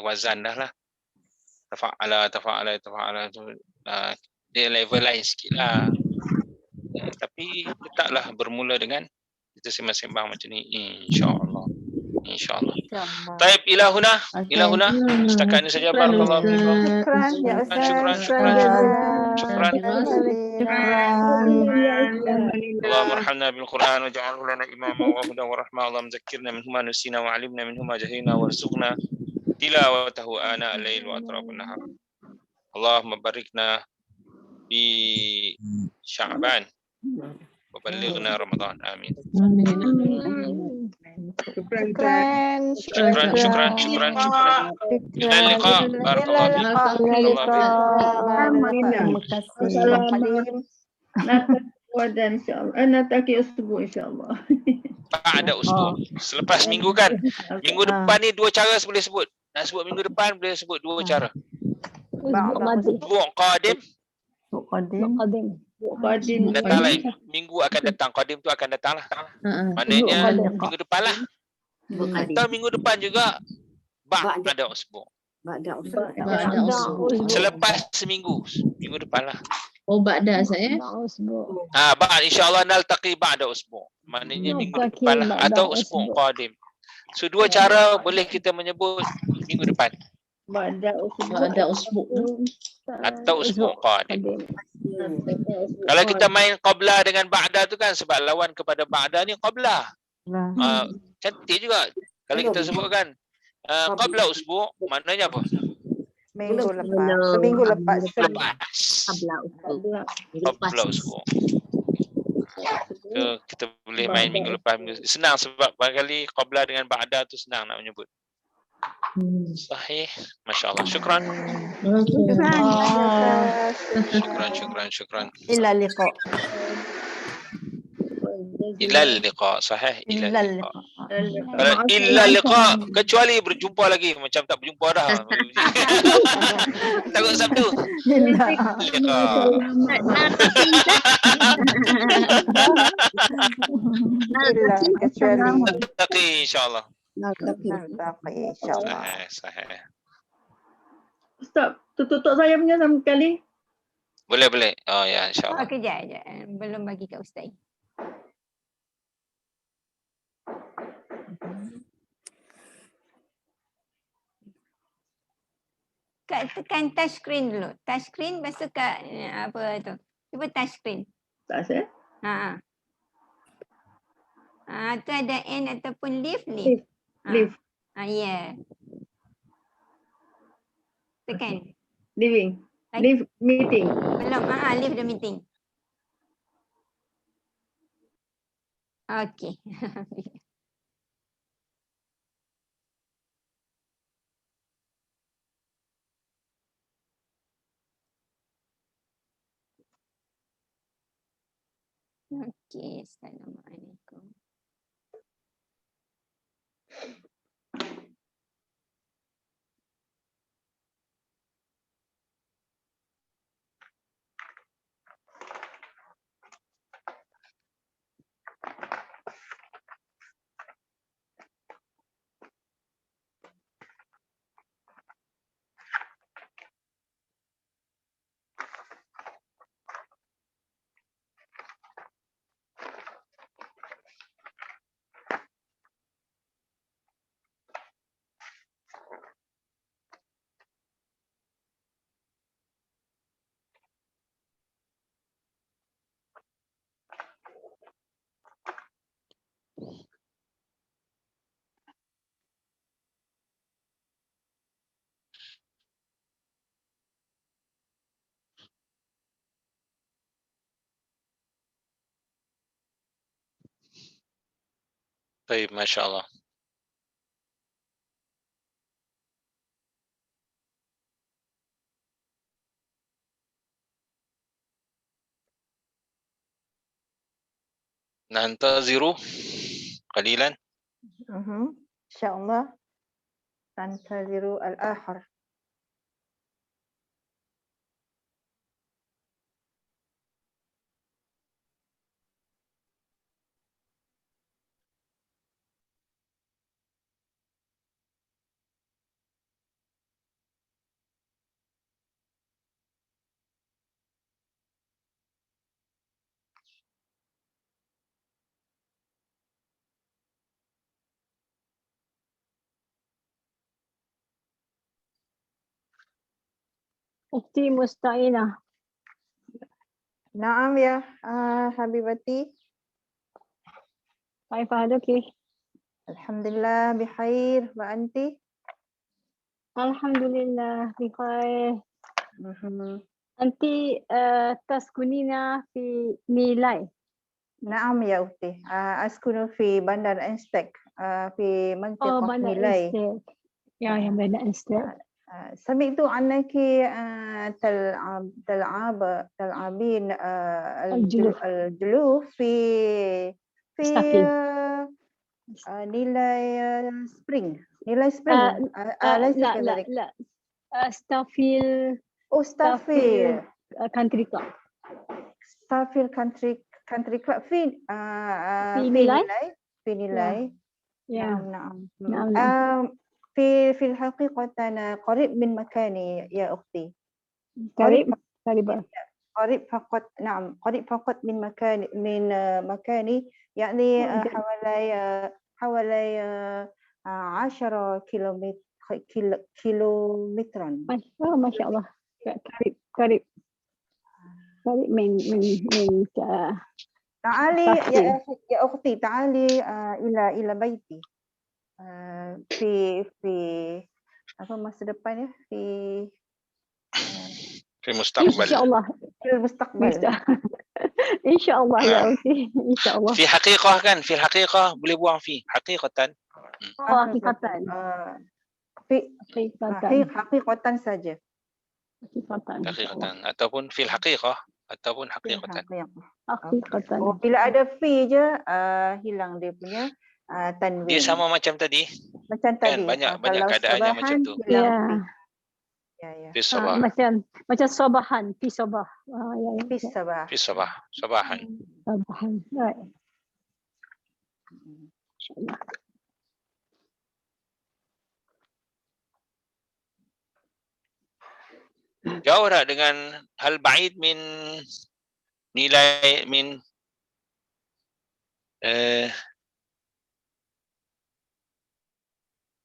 wazan dah lah. Tafa'ala tu dia level lain sikit lah. Tapi tetaplah bermula dengan kita sembang-sembang macam ni, insya-Allah. insyaallah. InsyaAllah. Taib ila huna, ila huna. Setakat ini saja. Barakallahu fikum. Syukran ya Ustaz. Syukran, Syukran syukran, jazak. syukran. اللهم ارحمنا بالقرآن واجعله لنا إماما وهدى ورحمة. اللهم ذكرنا منه ما نسينا وعلمنا منه ما جهلنا وارزقنا تلاوته آناء الليل وأطراف النهار. اللهم باركنا في شعبان وبلغنا رمضان. آمين. Syukran. شكرا شكرا شكرا شكرا. إلى اللقاء. بارك الله فيك. Terima kasih. Abang Halim. غدا إن شاء الله. نلتقي أسبوع إن شاء الله. Ada usbuh. Selepas minggu kan. Minggu depan ni dua cara boleh sebut. Nak sebut minggu depan boleh sebut dua cara. Usbuh qadim. qadim. Datang lain. Minggu akan datang. Qadim tu akan datang lah. Maknanya minggu depan lah. Atau minggu depan juga ada usbuh. Selepas seminggu. Minggu depan lah. Oh, ba'da saya. InsyaAllah naltaqi ba'da usbu'. Maknanya minggu depan lah. Atau usbu' qadim. So, dua cara boleh kita menyebut minggu depan. Ba'da usbu'. Atau usbu' qadim. Kalau kita main qabla dengan ba'da tu kan, sebab lawan kepada ba'da ni qabla. Cantik juga. Kalau kita sebutkan qabla usbu', maknanya apa? Minggu lepas. Seminggu lepas. Qabla usbu'. Kita boleh main minggu lepas. Senang sebab barangkali qabla dengan ba'da tu senang nak menyebut. Sahih. Masya Allah. Syukran. Syukran. Ila liqa. Ilal liqa. Sahih. Ilal liqa. Illa liqa. Kecuali berjumpa lagi. Macam tak berjumpa dah. Takut Sabtu. Liqa. Naltaqi insyaAllah. Sahih. Ustaz, tutup saya punya sama sekali. Boleh. Oh ya, insyaAllah. Kejap. Belum bagi kat Ustaz. Tekan touch screen dulu. Touch screen lepas tu kat apa tu. Cuba touch screen. Tak saya? Tu ada N ataupun leave. Leave. Yeah. Tekan. Leaving. Leave meeting. Belum. Leave the meeting. Okay. Okay, Assalamualaikum. Baik, Masya Allah. Nantaziru qalilan. InsyaAllah. Nantaziru al-akhir. Ukti Musta'inah. Naam ya, Habibati. كيف حالك؟ Alhamdulillah bikhair. Wa anti? الحمد لله بخير. أنت تسكنين في نيلاي. نعم يا أختي. أسكن في بندر أنستك في منطقة بندر نيلاي. أنستك. يا بندر أنستك. سمعت أنك تلعبين الجلوف في نيلاي سبرينغ. نيلاي سبرينغ. أليس كذلك؟ لا ستافيل. ستافيل كانتري كلاب. ستافيل كانتري كلاب في نيلاي. في نيلاي. نعم. في الحقيقة أنا قريب من مكاني يا أختي. قريب فقط. نعم قريب فقط من مكاني يعني حوالي 10 كيلومترا. ما شاء الله. قريب من تعالي يا أختي تعالي إلى بيتي في apa masa depan ya في المستقبل. إن شاء الله. في المستقبل. إن شاء الله يا أختي. إن شاء الله. في حقيقة kan, في الحقيقة boleh buang في حقيقة. حقيقة. حقيقة saja. حقيقة ataupun في الحقيقة ataupun حقيقة. Bila ada fi je hilang dia punya tanwin. Dia sama macam tadi. Macam tadi. Kan banyak keadaannya macam tu. Ya. Fi sabah. macam sabahan, fi sabah. Fi sabah. Fi sabah. Sabahan. Sabahan. Right. InsyaAllah. Jauh tak dengan hal ba'id min nilai min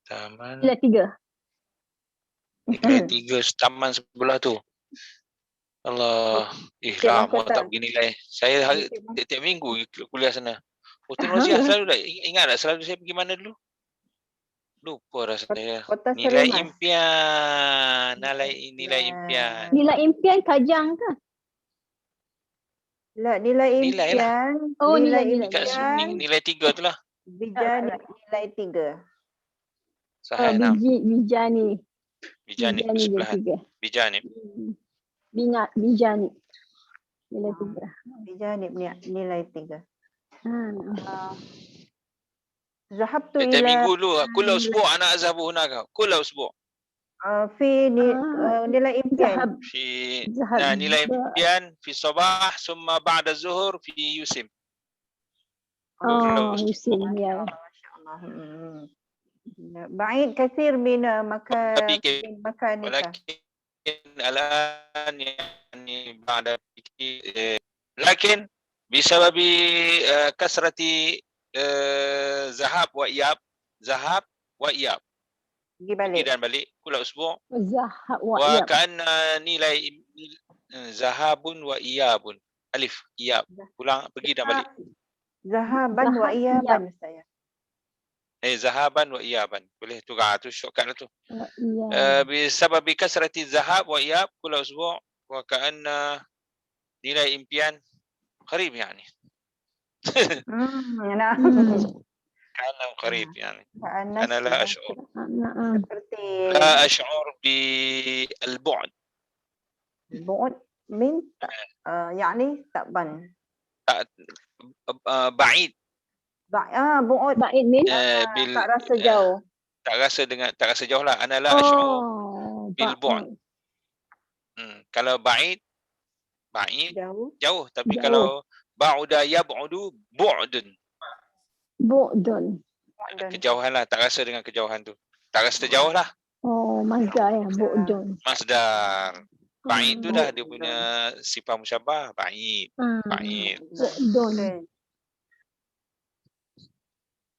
taman Nilai 3. Nilai 3 taman sebelah tu. Allah, lama tak pergi nilai. Saya tiap minggu kuliah sana. Ustaz Roziah selalu tak ingat tak selalu saya pergi mana dulu? Lupa dah saya. Nilai impian. Nilai impian. Nilai impian Kajang ke? Nilai impian. Oh, nilai impian. Nilai 3 tu lah. Bijani nilai 3. Sahih. Bijani. Bijani sebelahan. Bijani. Bijani. Nilai 3. Bijani nilai 3. ذهبت إلى مinggu dulu كل أسبوع أنا أذهب هناك كل أسبوع في نيلاي إمبيان في نيلاي إمبيان في الصباح ثم بعد الظهر في يوسم. يوسم يا ما شاء الله. بعيد كثير من مكانك. ولكن الآن يعني بعد لكن بسبب كثرة ذهاب وإياب pergi dan balik kula usbu' wa ka'anna nilai zahabun wa iyabun alif iyab pulang pergi dan balik zahaban wa iyaban saya zahaban wa iyaban boleh tukar tu shortcut lah tu bisabab kasrati zahab wa iyab kula usbu' wa ka'anna nilai impian qarib yani كأنه قريب يعني أنا لا أشعر بالبعد من يعني تأبن بعيد بعيد من tak rasa jauh tak rasa jauh lah أنا لا أشعر بالبعد kalau بعيد jauh tapi kalau ba'uda yab'udu bu'dun kejauhan lah tak rasa dengan kejauhan tu tak rasa jauh lah masdar ya bu'dun masdar ba'id tu dah dia punya sifat musyabbah ba'id bu'dun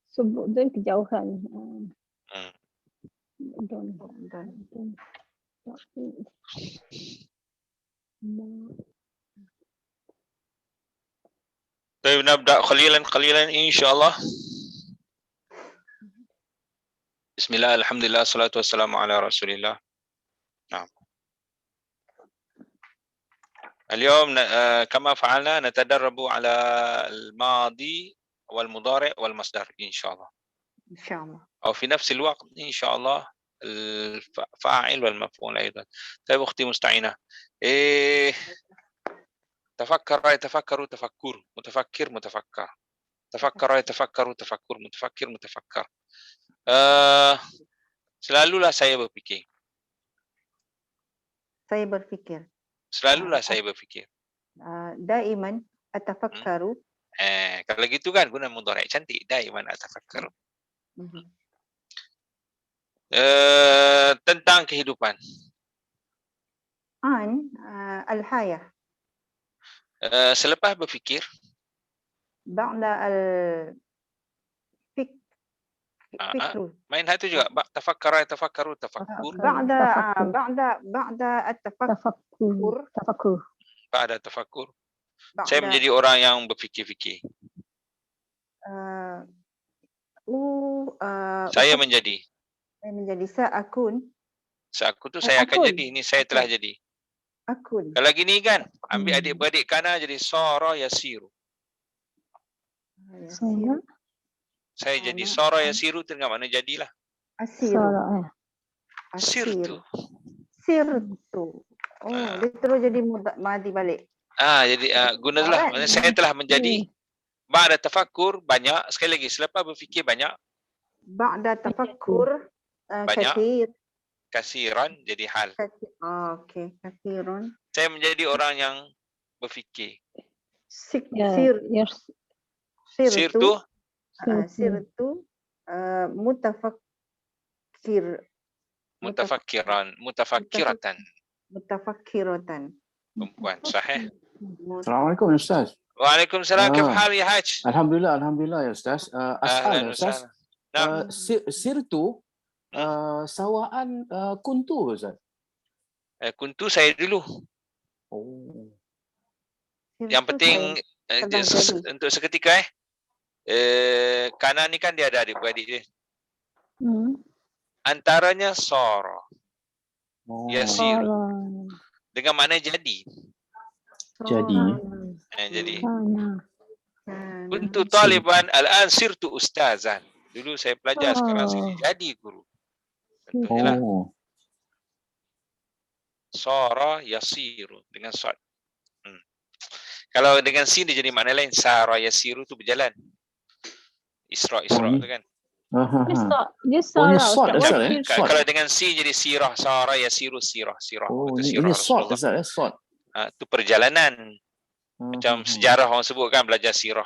so bu'dun kejauhan bu'dun طيب نبدأ قليلا إن شاء الله. بسم الله الحمد لله الصلاة والسلام على رسول الله. نعم. اليوم كما فعلنا نتدرب على الماضي والمضارع والمصدر إن شاء الله. إن شاء الله. أو في نفس الوقت إن شاء الله الفاعل والمفعول أيضا. طيب أختي مستعينة، تفكر يتفكر تفكر، متفكر متفكر، تفكر يتفكر تفكر، متفكر متفكر. Selalulah saya berfikir. Saya berfikir. Selalulah saya berfikir. Daiman atafakkaru. Kalau gitu kan guna mudhari' cantik. Daiman atafakkaru. Tentang kehidupan. Al-hayah. Selepas berfikir. Ba'da fikru. Main hati juga. Tafakkara tafakkaru tafakkur. Ba'da at-tafakkur. Ba'da tafakkur. Saya menjadi orang yang berfikir-fikir. Saya menjadi. Sa'akun tu saya akan jadi. Ini saya telah jadi. Akun. Kalau gini kan, ambil adik-beradik kana jadi sara yasiru. Saya jadi sara yasiru tengah mana jadilah. Asiru. Sirtu. Dia terus jadi madi balik. Jadi gunalah. Maksudnya saya telah menjadi. Ba'da tafakkur banyak. Sekali lagi, selepas berfikir banyak. Ba'da tafakkur banyak. Kasiran jadi hal. Okey, kasiran. Saya menjadi orang yang berfikir. Sirtu mutafakkiratan. Perempuan, sahih. Assalamualaikum Ustaz. Waalaikumsalam. Kif hal ya Haj? Alhamdulillah ya Ustaz. Ahlan Ustaz. Sirtu sawaan kuntu Ustaz. Kuntu saya dulu. Yang penting untuk seketika kanan ni kan dia ada adik-beradik dia. Antaranya sara. Yasir. Dengan makna jadi. Jadi. Kuntu taliban al-an sirtu ustazan. Dulu saya pelajar, sekarang saya jadi guru. Contohnya sara yasiru dengan sad. Kalau dengan sin dia jadi makna lain. Sara yasiru tu berjalan. Isra tu kan. Dia sarah. Kalau dengan sin jadi sirah. Sara yasiru sirah. Ini sad Ustaz. Itu perjalanan. Macam sejarah orang sebut kan, belajar sirah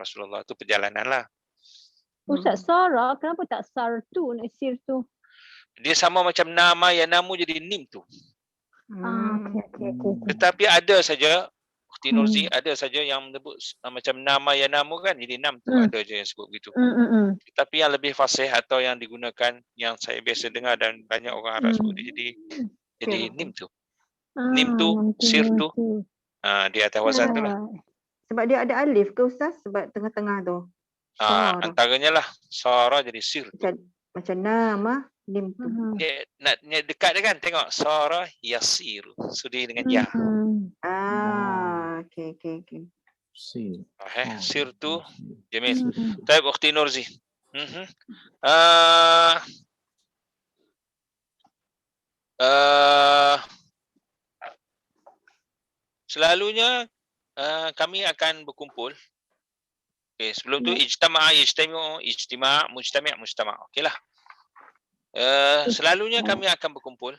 Rasulullah. Itu perjalanan lah. Ustaz, Sarah, kenapa tak Sartu, Nasir tu? Dia sama macam nama yang namu jadi nim tu. Okay. Tetapi ada saja, Ukhti Nurzi, ada saja yang menyebut macam nama yang namu kan, jadi nam tu ada je yang sebut begitu. Tetapi yang lebih fasih atau yang digunakan, yang saya biasa dengar dan banyak orang Arab sebut dia jadi nim tu. Nim tu, sir tu, di atas wazan tu lah. Sebab dia ada alif ke Ustaz? Sebab tengah-tengah tu. Antaranya lah Sara jadi sir tu. Macam nama nim tu. Dia nak dekat dia kan, tengok Sara yasir. Sudi dengan ya. Okey. Sir tu jamil. Baik Ukhti Nurzi. Selalunya kami akan berkumpul. Okay, sebelum tu ijtama' mujtama'. Okeylah. Selalunya kami akan berkumpul.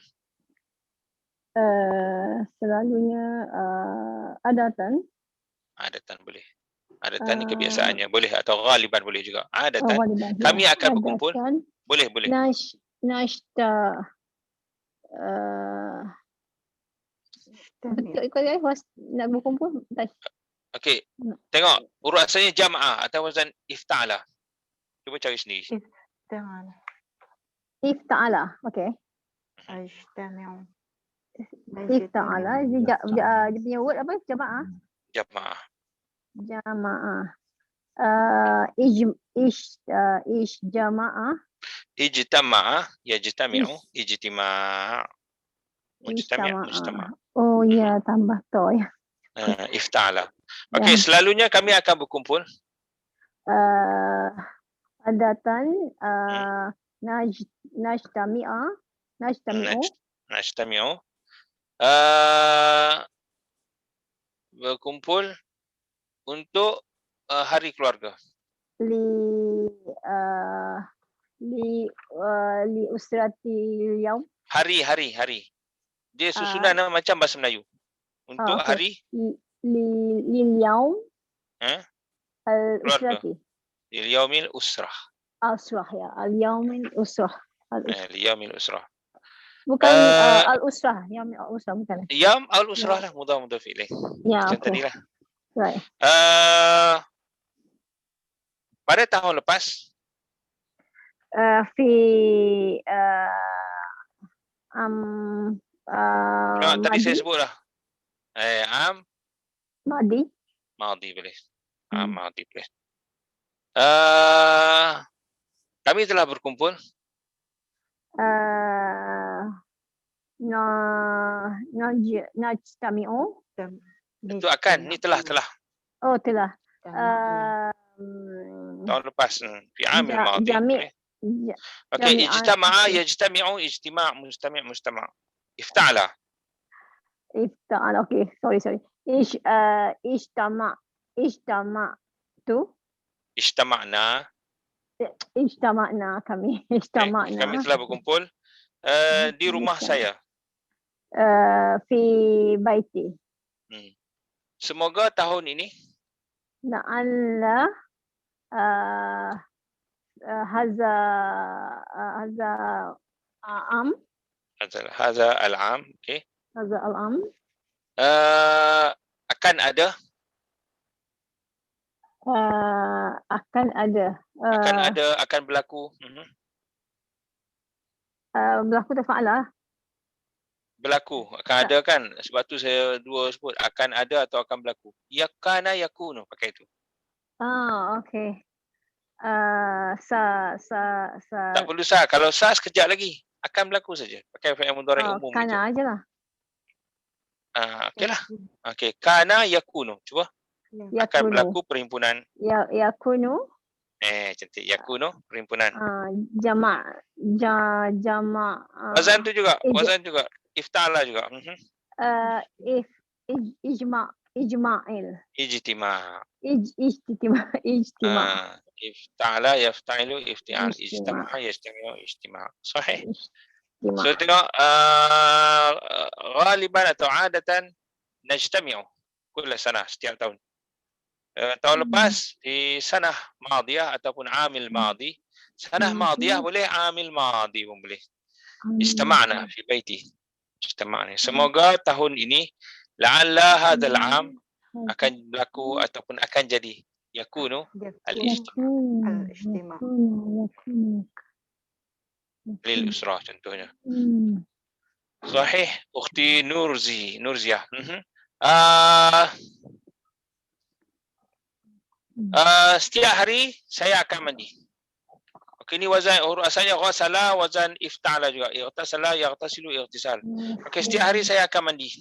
Selalunya adatan boleh. Adatan ni kebiasaannya boleh, atau ghaliban boleh juga. Adatan. Kami akan berkumpul. Boleh. Nashta. Betul kau nak berkumpul? Okey. Tengok urut asalnya jam'ah atau wazan ifta'ala. Cuba cari sendiri. Ifta'ala. Okey. Ajtami'u. Ifta'ala. Dia punya word apa? Jamaah. Jamaah. Jamaah. Ijtamaah. Ijtama'a, yajtami'u, ijtima'. Mujtami', mujtama'. Oh ya, tambah to ya. Ifta'ala. Okey, selalunya kami akan berkumpul. Adatan najtami'u. Najtami'u. Berkumpul untuk hari keluarga. Li usrati yaum. Hari. Dia susunan macam bahasa Melayu. Untuk hari Lil yaum al usrati. Lil yaumil usrah. Usrah ya. Al yaumil usrah. Lil yaumil usrah. Bukan al usrah, yaumil usrah bukan. Yaum al usrah lah, mudhaf ilaih. Ya, Macam tadi lah. Right. Pada tahun lepas tadi saya sebut lah. Madi boleh. Madi boleh. Kami telah berkumpul. Najtami'u. Itu akan, ni telah. Oh, telah. Tahun lepas. Fi amil madi. Okey, ijtama'a, yajtami'u, ijtima', mujtami', mujtama'. Ifta'ala. Okey, sorry. Ijtama'na kami. Kami telah berkumpul di rumah saya. Fi baiti. Semoga tahun ini la'alla hadza al-am, okey. Hadza al-am akan ada akan berlaku. Berlaku tafa'ala. Berlaku akan ada kan, sebab tu saya dua sebut akan ada atau akan berlaku. Yakana yakunu, pakai itu. Okey. Tak perlu sa, kalau sa sekejap lagi akan berlaku saja, pakai fi'il mudhari' umum je. Kana ajalah. Okeylah. Okey, kana yakunu, cuba. Akan berlaku perhimpunan. Yakunu. Cantik. Yakunu, perhimpunan. Jama'. Wazan tu juga. Ifta'ala juga. Ijma'il. Ijtima'. Ijtima'. Ifta'ala, yafta'ilu, ifti'al, ijtama'a, yajtami'u, ijtima'. Sahih. So tengok, ghaliban atau adatan najtami'u kulla sanah, setiap tahun. Tahun lepas di sanah madiyah ataupun amil madi. Sanah madiyah boleh, amil madi pun boleh. Istama'na fi baiti. Istama'na. Semoga tahun ini la'alla hadzal am akan berlaku ataupun akan jadi. Yakunu al-ijtima'. Lil usrah contohnya. Sahih, ukhti Nurziyah. Setiap hari saya akan mandi. Okey, ni wazan asalnya ghasala, wazan ifta'ala juga. Ightasala, yaghtasilu, ightisal. Okey, setiap hari saya akan mandi.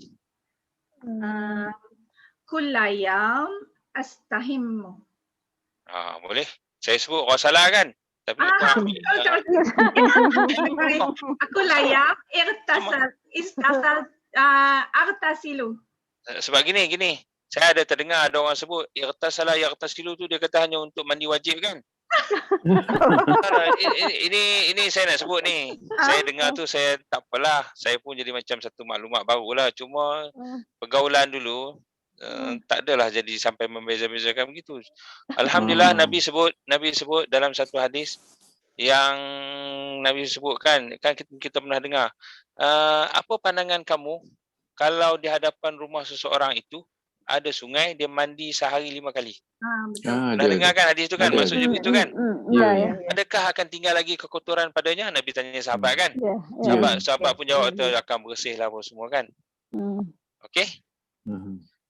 Kulla yawm astahimmu. Boleh. Saya sebut ghasala kan? Tapi kulla yawm aghtasilu. Sebab gini. Saya ada terdengar ada orang sebut ightasala yaghtasilu tu dia kata hanya untuk mandi wajib kan? Ini saya nak sebut ni. Saya dengar tu saya tak apalah. Saya pun jadi macam satu maklumat barulah. Cuma pergaulan dulu tak adalah jadi sampai membeza-bezakan begitu. Alhamdulillah Nabi sebut dalam satu hadis yang Nabi sebutkan kan kita pernah dengar. Apa pandangan kamu kalau di hadapan rumah seseorang itu ada sungai, dia mandi sehari 5 kali. Betul. Pernah dengar kan hadis tu kan? Ada, Maksudnya begitu kan? Ya. Adakah akan tinggal lagi kekotoran padanya? Nabi tanya sahabat kan? Ya. Sahabat pun jawab tu akan bersih lah apa semua kan? Okey?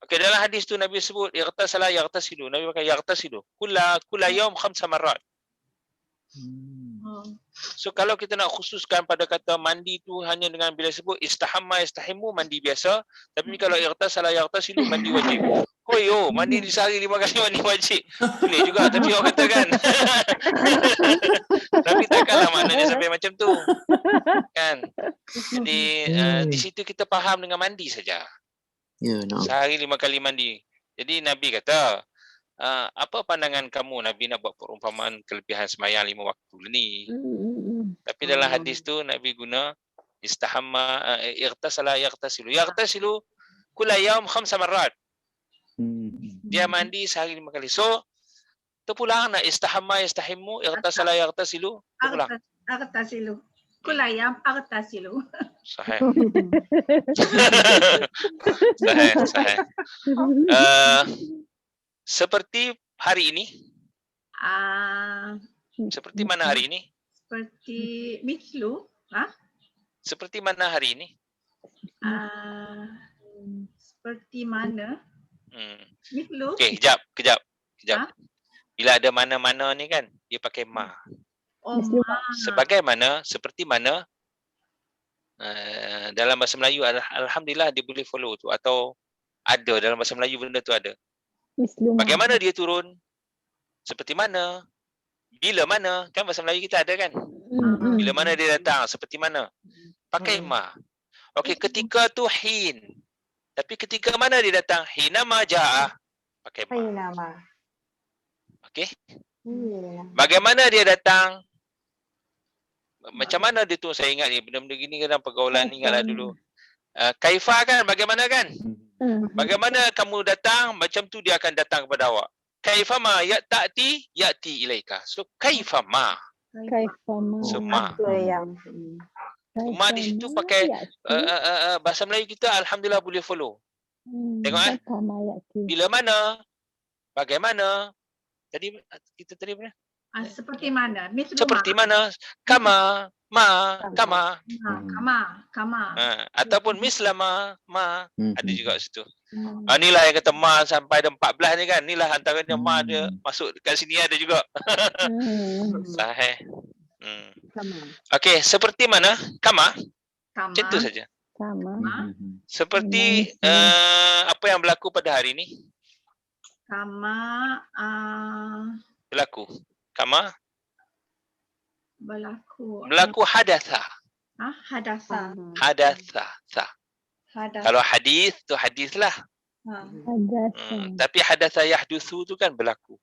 Okey, dalam hadis tu Nabi sebut yaghtasala yaghtasilu. Nabi pakai yaghtasilu. Kulla yaum 5 marrat. So kalau kita nak khususkan pada kata mandi tu hanya dengan bila sebut istahamma yastahimu mandi biasa, tapi kalau yaghtasala yaghtasilu mandi wajib. Mandi di sehari 5 kali mandi wajib. Boleh juga tapi orang kata kan. Tapi takkanlah maknanya sampai macam tu. Kan? Jadi di situ kita faham dengan mandi saja. Ya, Sehari 5 kali mandi. Jadi Nabi kata, apa pandangan kamu Nabi nak buat perumpamaan kelebihan sembahyang 5 waktu ni? Tapi dalam hadis tu Nabi guna istahamma ightasala yaghtasilu. Yaghtasilu kulla yaum 5 marrat. Dia mandi sehari 5 kali. So terpulang nak istahamma yastahimu ightasala yaghtasilu terpulang. Aghtasilu. Kulla yaum aghtasilu. Sahih. Sahih. Seperti hari ini. Seperti mana hari ini? Seperti mislu. Seperti mana hari ini? Seperti mana? Mislu. Okey, kejap. Bila ada mana-mana ni kan, dia pakai ma. Sebagaimana, seperti mana, dalam bahasa Melayu alhamdulillah dia boleh follow tu, atau ada dalam bahasa Melayu benda tu ada. Bagaimana dia turun? Seperti mana? Bila mana? Kan bahasa Melayu kita ada kan? Bila mana dia datang? Seperti mana? Pakai ma. Okey, ketika tu hin. Tapi ketika mana dia datang? Hinama ja'a. Pakai ma. Okey. Bagaimana dia datang? Macam mana dia tu? Saya ingat ni benda-benda gini kadang pergaulan ni ingatlah dulu. Kaifa kan? Bagaimana kan? Bagaimana kamu datang, macam tu dia akan datang kepada awak. Kaifa ma ya'ti ilaika. So kaifa ma. So ma. Ma di situ pakai bahasa Melayu kita alhamdulillah boleh follow. Tengok bila mana? Bagaimana? Tadi kita tadi mana? Seperti mana? Seperti mana? Kama. Ataupun mislama ma. Ada juga situ. Inilah yang kata ma sampai ada 14 ni kan. Inilah antaranya ma dia masuk dekat sini ada juga. Sahih. Okey, seperti mana? Kama. Macam tu saja. Seperti apa yang berlaku pada hari ini? Berlaku. Kama? Berlaku hadatha. Hadatha. Kalau hadis tu hadis lah. Tapi hadatha yahdusu tu kan berlaku.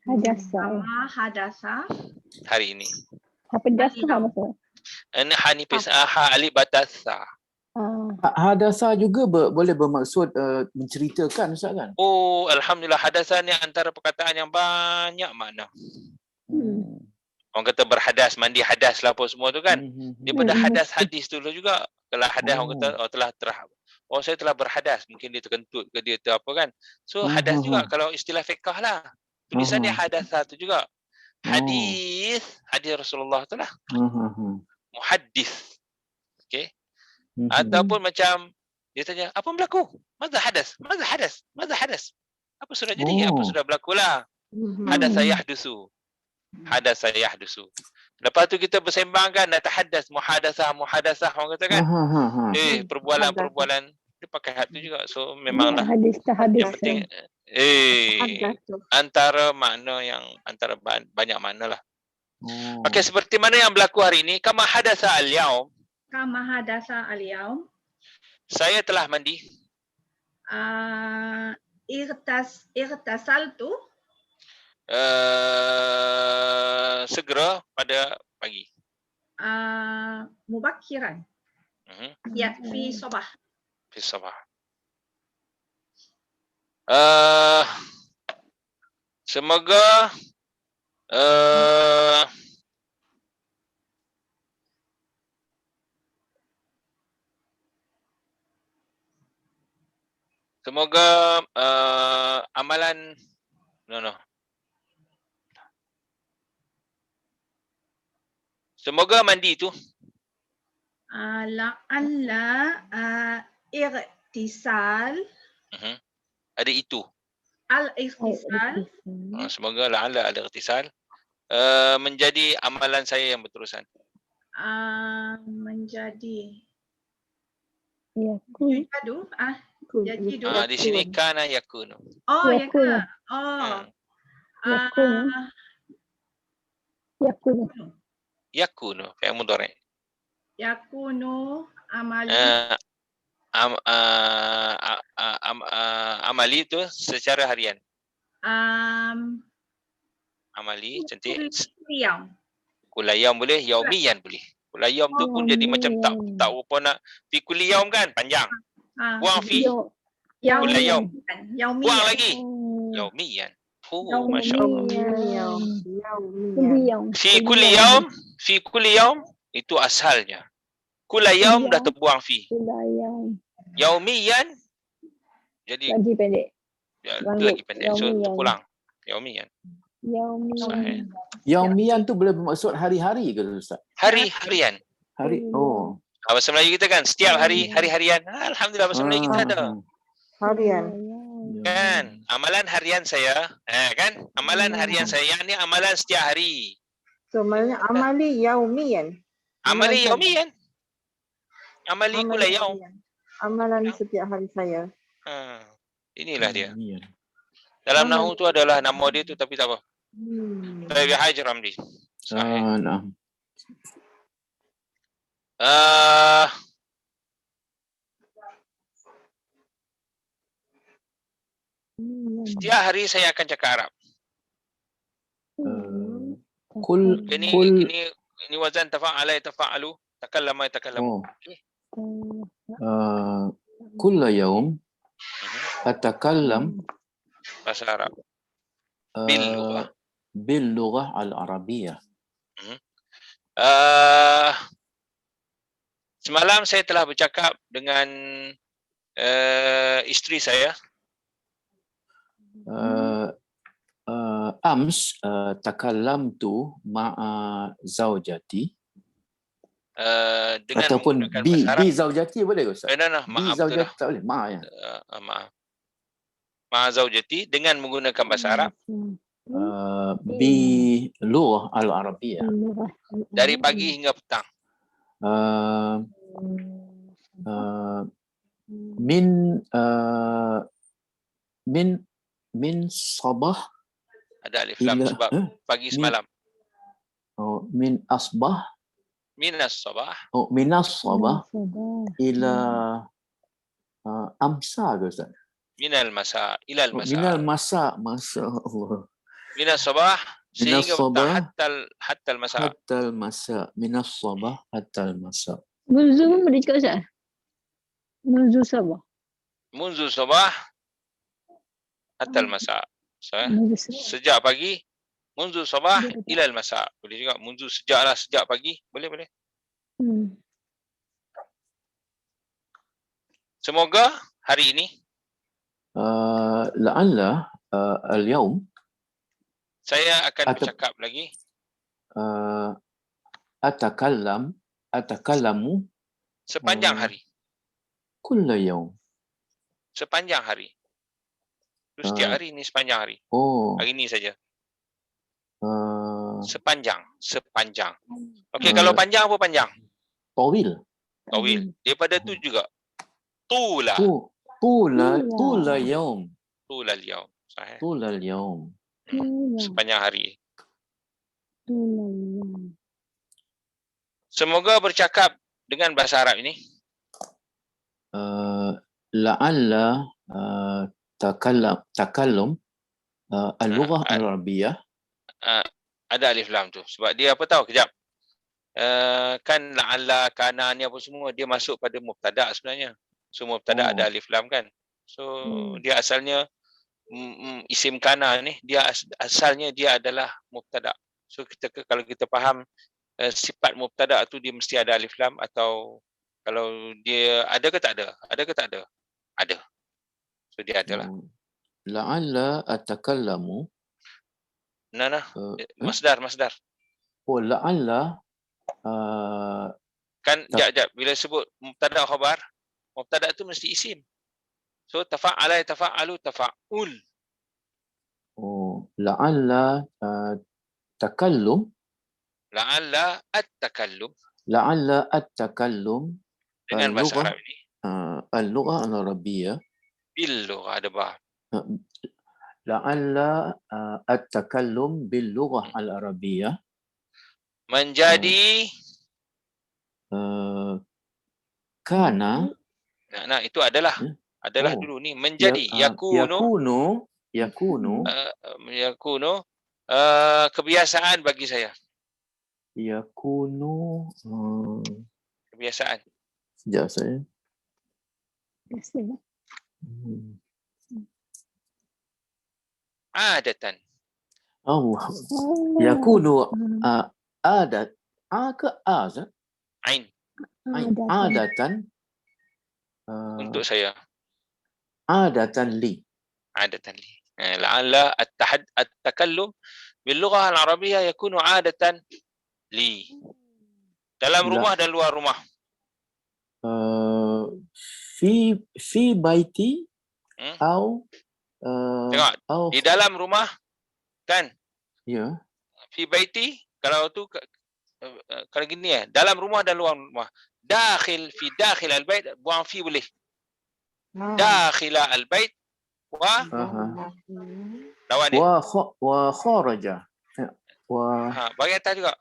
Hadasa. Hari ini. Apa dasar maksud? Hanifis alif batasa. Hadasa juga boleh bermaksud menceritakan Ustaz kan? Oh, alhamdulillah hadasa ni antara perkataan yang banyak makna. Orang kata berhadas, mandi hadas lah apa semua tu kan. Daripada hadas hadis tu juga. Kalau hadas orang kata saya telah berhadas. Mungkin dia terkentut ke dia apa kan. So hadas juga kalau istilah fiqh lah. Tulisan dia hadasa tu juga. Hadis Rasulullah tu lah. Muhaddis. Okey. Ataupun macam dia tanya, apa yang berlaku? Maza hadas? Apa sudah jadi? Apa sudah berlaku lah? Hadatsa yahdusu. Lepas tu kita bersembang kan, natahaddas, muhadasah orang kata kan. Perbualan dia pakai had tu juga. So memanglah yang penting antara makna yang antara banyak makna lah. Okey, seperti mana yang berlaku hari ini? Kama hadasa al-yaum. Saya telah mandi. Ightasaltu. Segera pada pagi. Mubakiran. Ya, fi sabah. Semoga Semoga amalan Semoga mandi itu La'alla ightisal. Ada itu. Al-ightisal. Semoga la'alla ada ightisal. Menjadi amalan saya yang berterusan. Menjadi. Yakun. Jadu. Jadi Di sini kana yakunu. Oh, ya ke? Yakun. Oh. Yakun. Yakun. Yakunu. Fi'il mudhari'. Yakunu amali. Amali itu secara harian. Amali cantik. Kulayam. Kulayam boleh, yaumiyan boleh. Kulayam tu pun jadi macam tak apa nak. Fi kuliyam kan panjang. Buang fi. Kulayam. Buang lagi. Yaumiyan. Oh, masya-Allah. Fi kuliyam, itu asalnya. Kulayam dah terbuang fi. Yaumiyan jadi lagi pendek. Lagi pendek. So terpulang. Yaumiyan. Yaumiyan tu boleh bermaksud hari-hari ke Ustaz? Harian. Hari. Oh. Bahasa Melayu kita kan setiap hari, hari-harian. Alhamdulillah bahasa Melayu kita ada. Harian. Kan? Amalan harian saya, kan? Amalan harian saya ni amalan setiap hari. So maknanya amali yaumiyan. Amali yaumiyan. Amali kula yaum. Amalan setiap hari saya. Inilah dia. Dalam nahwu tu adalah nama dia tu tapi tak apa. Baik, Haji Ramli. Nah. Setiap hari saya akan cakap Arab. Ini wazan tafa'ala yatafa'alu, takallama yatakallamu. Kulla yaum atakallam bahasa Arab. Bil lughah al-arabiyyah. Semalam saya telah bercakap dengan isteri saya. Ams takallamtu ma'a zaujati. Dengan ataupun bi zaujati boleh ke Ustaz? Maaf, zaujati tak boleh. Maaf ya. Ma'a zaujati dengan menggunakan bahasa Arab. Bi lughah al-arabiyyah. Dari pagi hingga petang. Min sabah. Ada alif lam sebab pagi semalam. Min asbah. Minas sabah. Minas sabah ila amsa ke Ustaz? Minal masa ila al masa. Minal masa, masya-Allah. Minas sabah sehingga hatta al masa. Hatta al masa. Minas sabah hatta al masa. Munzu pun boleh cakap Ustaz? Munzu sabah. Munzu sabah hatta al masa. Sejak pagi, munzu sabah ila al masa. Boleh juga munzu sejak pagi, boleh. Semoga hari ini la'alla al-yawm saya akan bercakap lagi. Atakallamu sepanjang hari. Kulla yawm. Sepanjang hari. Setiap hari ni sepanjang hari. Hari ni saja. Sepanjang. Okey, kalau panjang apa panjang? Tawil. Daripada tu juga. Tula yawm. Tulal yaum. Sahih. Tulal yawm. Sepanjang hari. Semoga bercakap dengan bahasa Arab ini. La'alla takallum al-lughah al-arabiyyah. Ada alif lam tu. Sebab dia apa tahu? Kejap. Kan la'alla, kana ni apa semua dia masuk pada mubtada sebenarnya. So mubtada ada alif lam kan. So dia asalnya isim kana ni dia asalnya dia adalah mubtada. So kalau kita faham sifat mubtada tu dia mesti ada alif lam, atau kalau dia ada ke tak ada? Ada ke tak ada? Ada. So dia adalah. La'alla atakallamu. Nah. Masdar. Oh, la'alla. Kan, jap. Bila sebut mubtada khabar, mubtada tu mesti isim. So, tafa'ala, tafa'alu, tafa'ul. Oh, la'alla takallum. La'alla at-takallum. La'alla at-takallum. Dengan bahasa Arab ini. Al-lughah al-arabiyyah. Bil-lughah ada bah. La'alla at-takallum bil-lughah al-arabiyyah. Menjadi. Kana. Nah, itu adalah. Adalah dulu ni. Menjadi. Yakunu. Kebiasaan bagi saya. Yakunu. Kebiasaan. Sekejap saya. Adatan. Yakunu adat. Ke azat? Ain. Adatan. Untuk saya. Adatan li. لعل التكلم باللغة العربية يكون عادة لي. Dalam rumah dan luar rumah. Fi baiti atau tengok, di dalam rumah kan? Ya. Fi baiti kalau tu kalau gini ya, dalam rumah dan luar rumah. Fi dakhil al-bait buang fi boleh. Dakhil al-bait lawan dia. Wa kharaja. Bagi atas juga.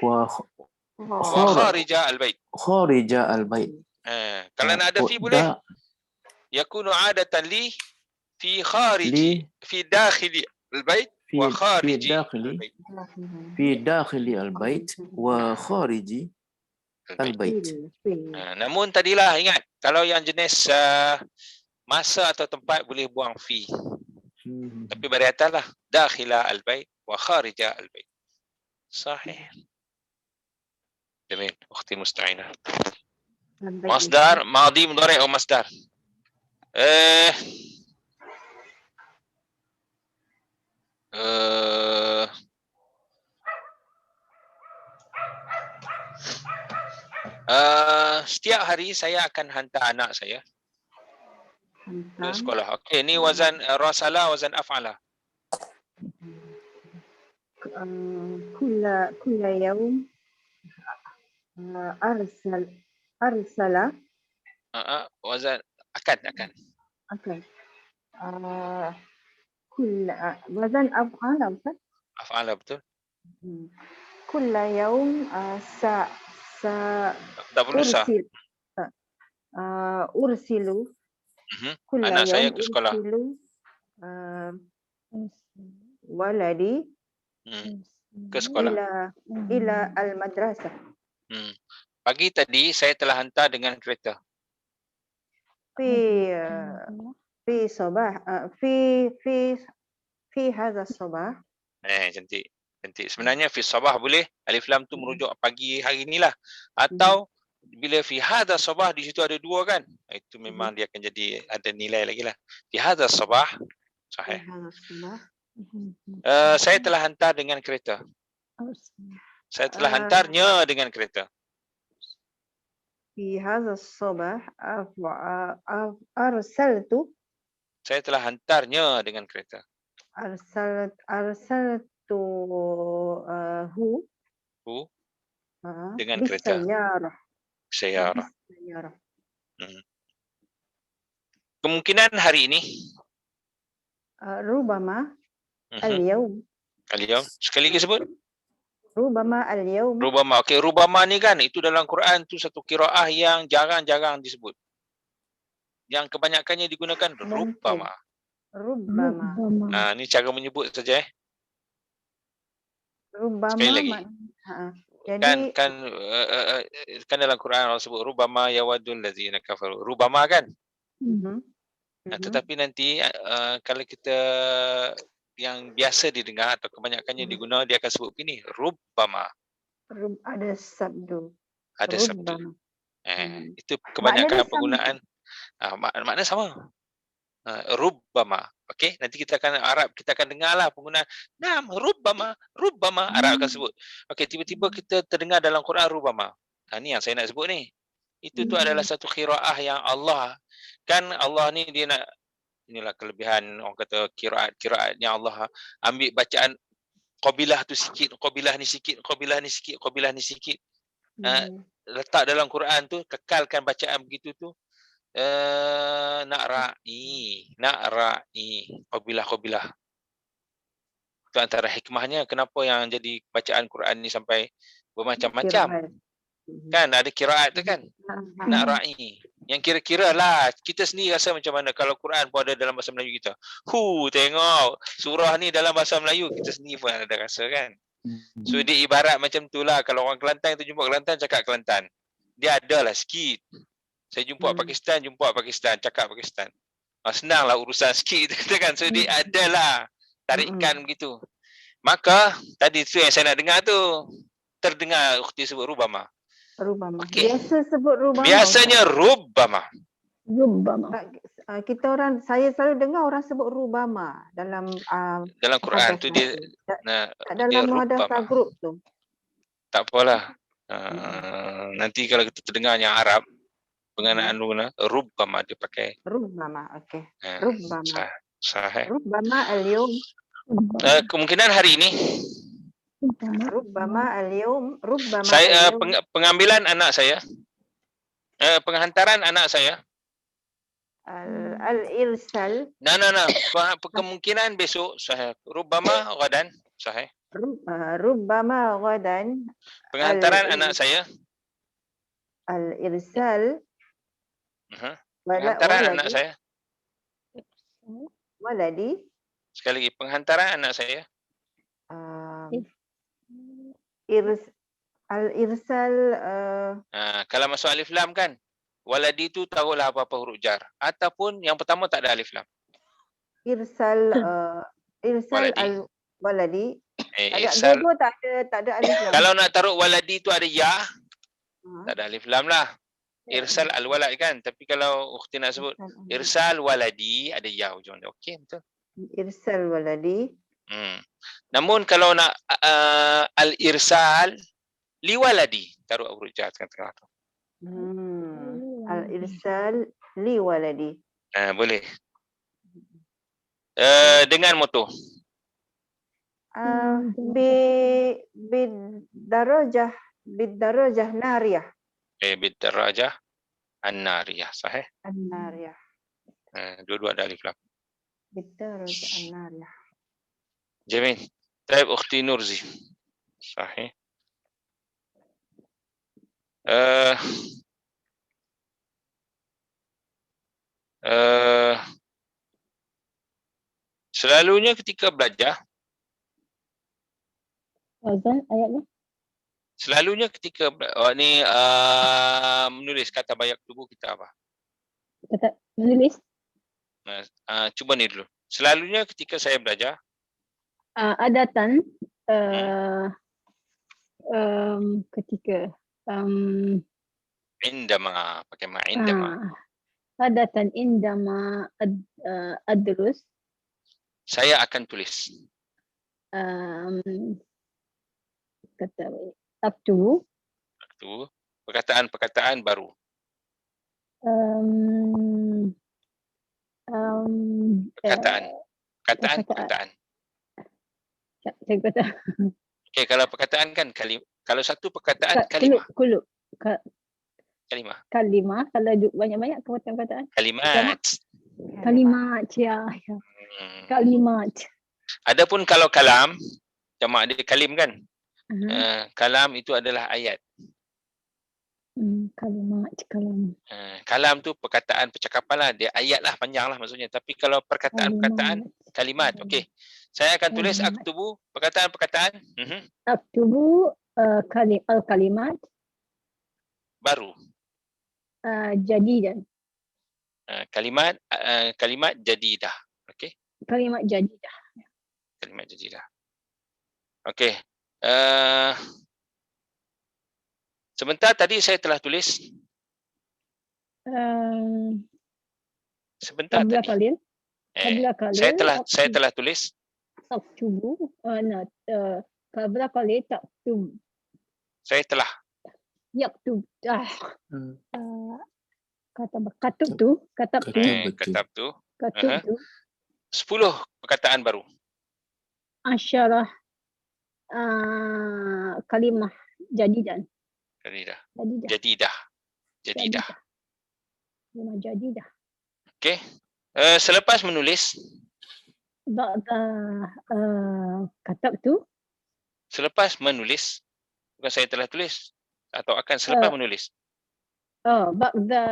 Wa kharija al-bait. Kharija al-bait. Kalau nak ada fi boleh. Yakunu adatan li fi khariji fi dakhili al-bait wa khariji al-bait. Fi dakhili al-bait wa khariji al-bait. Namun tadilah ingat, kalau yang jenis masa atau tempat boleh buang fi. Tapi bagi ataslah dakhila al-bait wa kharija al-bait. Sahih. جميل أختي المستعينة. مصدر ماضي مضارع أو مصدر. Setiap hari saya akan hantar anak saya ke sekolah. Okey, ni wazan rasala, wazan af'ala. Kulla yawm arsala. Wazan akan. Okay. Wazan af'ala Ustaz? Af'ala betul. Kulla yawm tak perlu sah. Ursilu. Anak saya ke sekolah. Waladi ke sekolah. Ila al-madrasah. Pagi tadi saya telah hantar dengan kereta. Fi sabah. Fi hadha sabah. Cantik. Sebenarnya fi sabah boleh. Alif lam tu merujuk pagi hari inilah. Atau bila fi hadha sabah di situ ada dua kan? Itu memang dia akan jadi ada nilai lagi lah. Fi hadha sabah. Sahih. Saya telah hantar dengan kereta. Saya telah hantarnya dengan kereta. Fi hadha sabah arsaltu. Saya telah hantarnya dengan kereta. Arsaltu hu dengan kereta. Sayyarah. Kemungkinan hari ini. Rubama al-yawm. Al-yawm. Sekali lagi sebut. Rubama al-yawm. Rubama. Okey, rubama ni kan itu dalam Quran tu satu qiraah yang jarang-jarang disebut. Yang kebanyakannya digunakan rubama. Ni cara menyebut saja Rubama. Sekali lagi. Jadi kan dalam Quran Allah sebut rubama yawadul ladzina kafaru. Rubama kan? Tetapi nanti kalau kita yang biasa didengar atau kebanyakannya digunakan, dia akan sebut begini, rubbama. Ada sabdu. Ada sabdu. Itu kebanyakan penggunaan Makna sama. Rubbama. Okey, nanti kita akan Arab, kita akan dengarlah penggunaan nam rubbama Arab akan sebut. Okey, tiba-tiba kita terdengar dalam Quran rubbama. Ni yang saya nak sebut ni. Itu tu adalah satu qiraah yang Allah, kan Allah ni dia nak, inilah kelebihan orang kata kiraat-kiraatnya Allah ambil bacaan qabilah tu sikit, qabilah ni sikit, qabilah ni sikit, qabilah ni sikit. Letak dalam Quran tu, kekalkan bacaan begitu tu. Nak ra'i, qabilah. Itu antara hikmahnya kenapa yang jadi bacaan Quran ni sampai bermacam-macam. Kan ada kiraat tu kan. Nak ra'i. Yang kira-kira lah, kita sendiri rasa macam mana kalau Quran pun ada dalam bahasa Melayu kita. Tengok surah ni dalam bahasa Melayu, kita sendiri pun ada rasa kan. So dia ibarat macam tu lah. Kalau orang Kelantan tu jumpa Kelantan, cakap Kelantan. Dia adalah sikit. Saya jumpa Pakistan, cakap Pakistan. Senanglah urusan sikit kita kan. So dia adalah tarikan begitu. Maka tadi tu yang saya nak dengar tu, terdengar ukhti sebut rubama. Okay. Biasa sebut rubama. Biasanya rubama. Kita orang, saya selalu dengar orang sebut rubama dalam Quran tu dia dalam muhadatsah grup tu. Tak apalah. Nanti kalau kita terdengar yang Arab, penganaan rubbama dia pakai. Rubbama, okey. Rubbama. Sahih. Rubbama al-yawm. Kemungkinan hari ini. Rubbama al-yawm. Rubbama Saya pengambilan anak saya. Penghantaran anak saya. Al-irsal. Nah. Kemungkinan besok sahih. Rubbama ghadan sahih. Rubbama ghadan. Penghantaran anak saya. Al-irsal. Penghantaran anak saya. Waladi. Sekali lagi, penghantaran anak saya. Al-irsal. Kalau masuk alif lam kan, waladi tu taruhlah apa-apa huruf jar. Ataupun yang pertama tak ada alif lam. Irsal al-waladi. Irsal. Tak ada alif lam. Kalau nak taruh waladi tu ada ya, tak ada alif lam lah. Irsal al-walad kan. Tapi kalau ukhti nak sebut irsal waladi, ada ya hujung dia. Okey, betul. Irsal waladi. Namun kalau nak al-irsal liwaladi, taruh huruf jar tengah-tengah tu. Al-irsal liwaladi. Boleh. Dengan motor. Bidarajah nariyah. Bidarajah an-nariyah, sahih. An-nariyah. Dua-dua ada alif lam. Bidarajah an-nariyah. Jamil. Taib ukhti Nurzi. Sahih. Selalunya ketika belajar, ayatnya. Selalunya ketika menulis kata bayak tubuh kita apa? Kata menulis. Cuba ni dulu. Selalunya ketika saya belajar. Adatan. Ketika. Indama. Pakai ma indama. Adatan indama adrus. Saya akan tulis. Kata aktu. Perkataan-perkataan baru. Perkataan. Saya kata. Okey, kalau perkataan kan kalau satu perkataan kalimah. Kalimah. Kalau banyak-banyak perkataan. Kalimat. Ya. Kalimat. Adapun kalau kalam, jamak dia kalim kan? Kalam itu adalah ayat. Kalam. Kalam tu perkataan, percakapan lah. Dia ayat lah, panjang lah maksudnya. Tapi kalau perkataan-perkataan, kalimat. Okey. Saya akan tulis aktubu, perkataan-perkataan. Aktubu al-kalimat. Baru. Jadidah. Kalimat jadidah. Okey. Kalimat jadidah. Kalimat jadidah. Okey. Sebentar tadi saya telah tulis Sebentar Qabla tadi. qalil. Qabla qalil. Saya telah tulis. Taktubu. Qabla qalil taktub. Saya telah. Yaktub. Hmm. Katub tu. Katab tu. Katub tu. 10 perkataan baru. Asyarah kalimah jadidan. Jadidah. Kalimah jadidah. Okey. Selepas menulis. Ba'da katab tu. Selepas menulis. Bukan saya telah tulis. Atau akan selepas menulis. Ba'da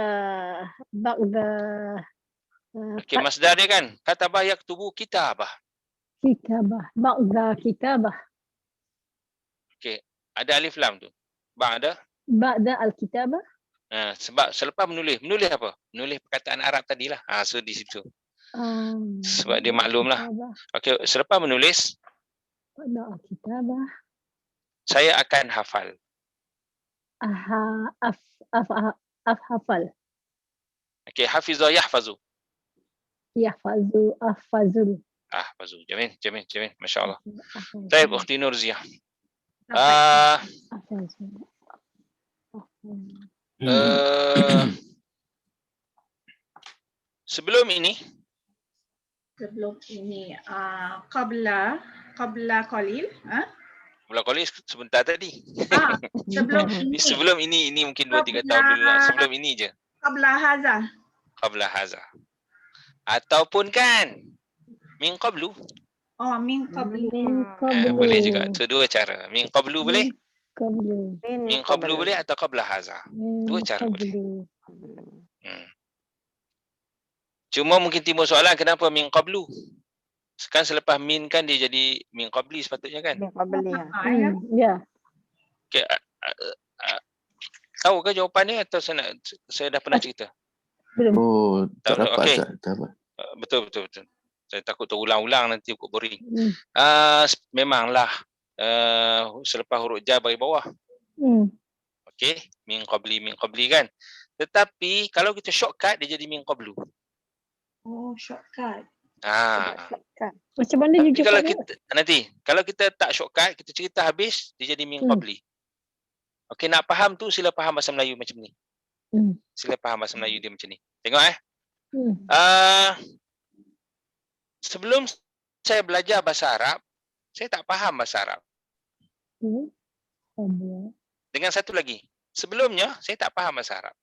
Okey, masdar dia kan. Katabah yaktubu kitabah. Ba'da kitabah. Okey, ada alif lam tu. Ba'da al-kitabah. Sebab selepas menulis apa? Menulis perkataan Arab tadilah. So di situ. Sebab dia maklum lah. Okey, selepas menulis Ba'da al-kitabah. Saya akan hafal. Hafal. Okey, hafizah yahfazu. Ahfazul. Jamil. Masya-Allah. Baik, Ukhti Nurziah. Sebelum ini qabla qalil. Qabla qalil sebentar tadi. Sebelum ini mungkin 2-3 tahun dulu lah. Sebelum ini je. Qabla haza. Ataupun kan min qablu. Min qablu. Boleh juga. Itu 2 cara. Min qablu boleh? Min qablu boleh atau qabla haza. 2 cara boleh. Cuma mungkin timbul soalan kenapa min qablu? Kan selepas min kan dia jadi min qabli sepatutnya kan? Min qabli. Ya. Okay. Tahu ke jawapannya atau saya dah pernah cerita? Oh, tak dapat. Okay. Tak dapat. Betul. Saya takut terulang-ulang nanti kok boring. Memanglah selepas huruf jar bagi bawah. Okey, min qabli kan. Tetapi kalau kita shortcut dia jadi min qablu. Shortcut. Macam mana juga kalau kita tak shortcut, kita cerita habis dia jadi min qabli. Okey, nak faham tu sila faham bahasa Melayu macam ni. Sila faham bahasa Melayu dia macam ni. Tengok sebelum saya belajar bahasa Arab, saya tak faham bahasa Arab. Dengan satu lagi, sebelumnya saya tak faham bahasa Arab.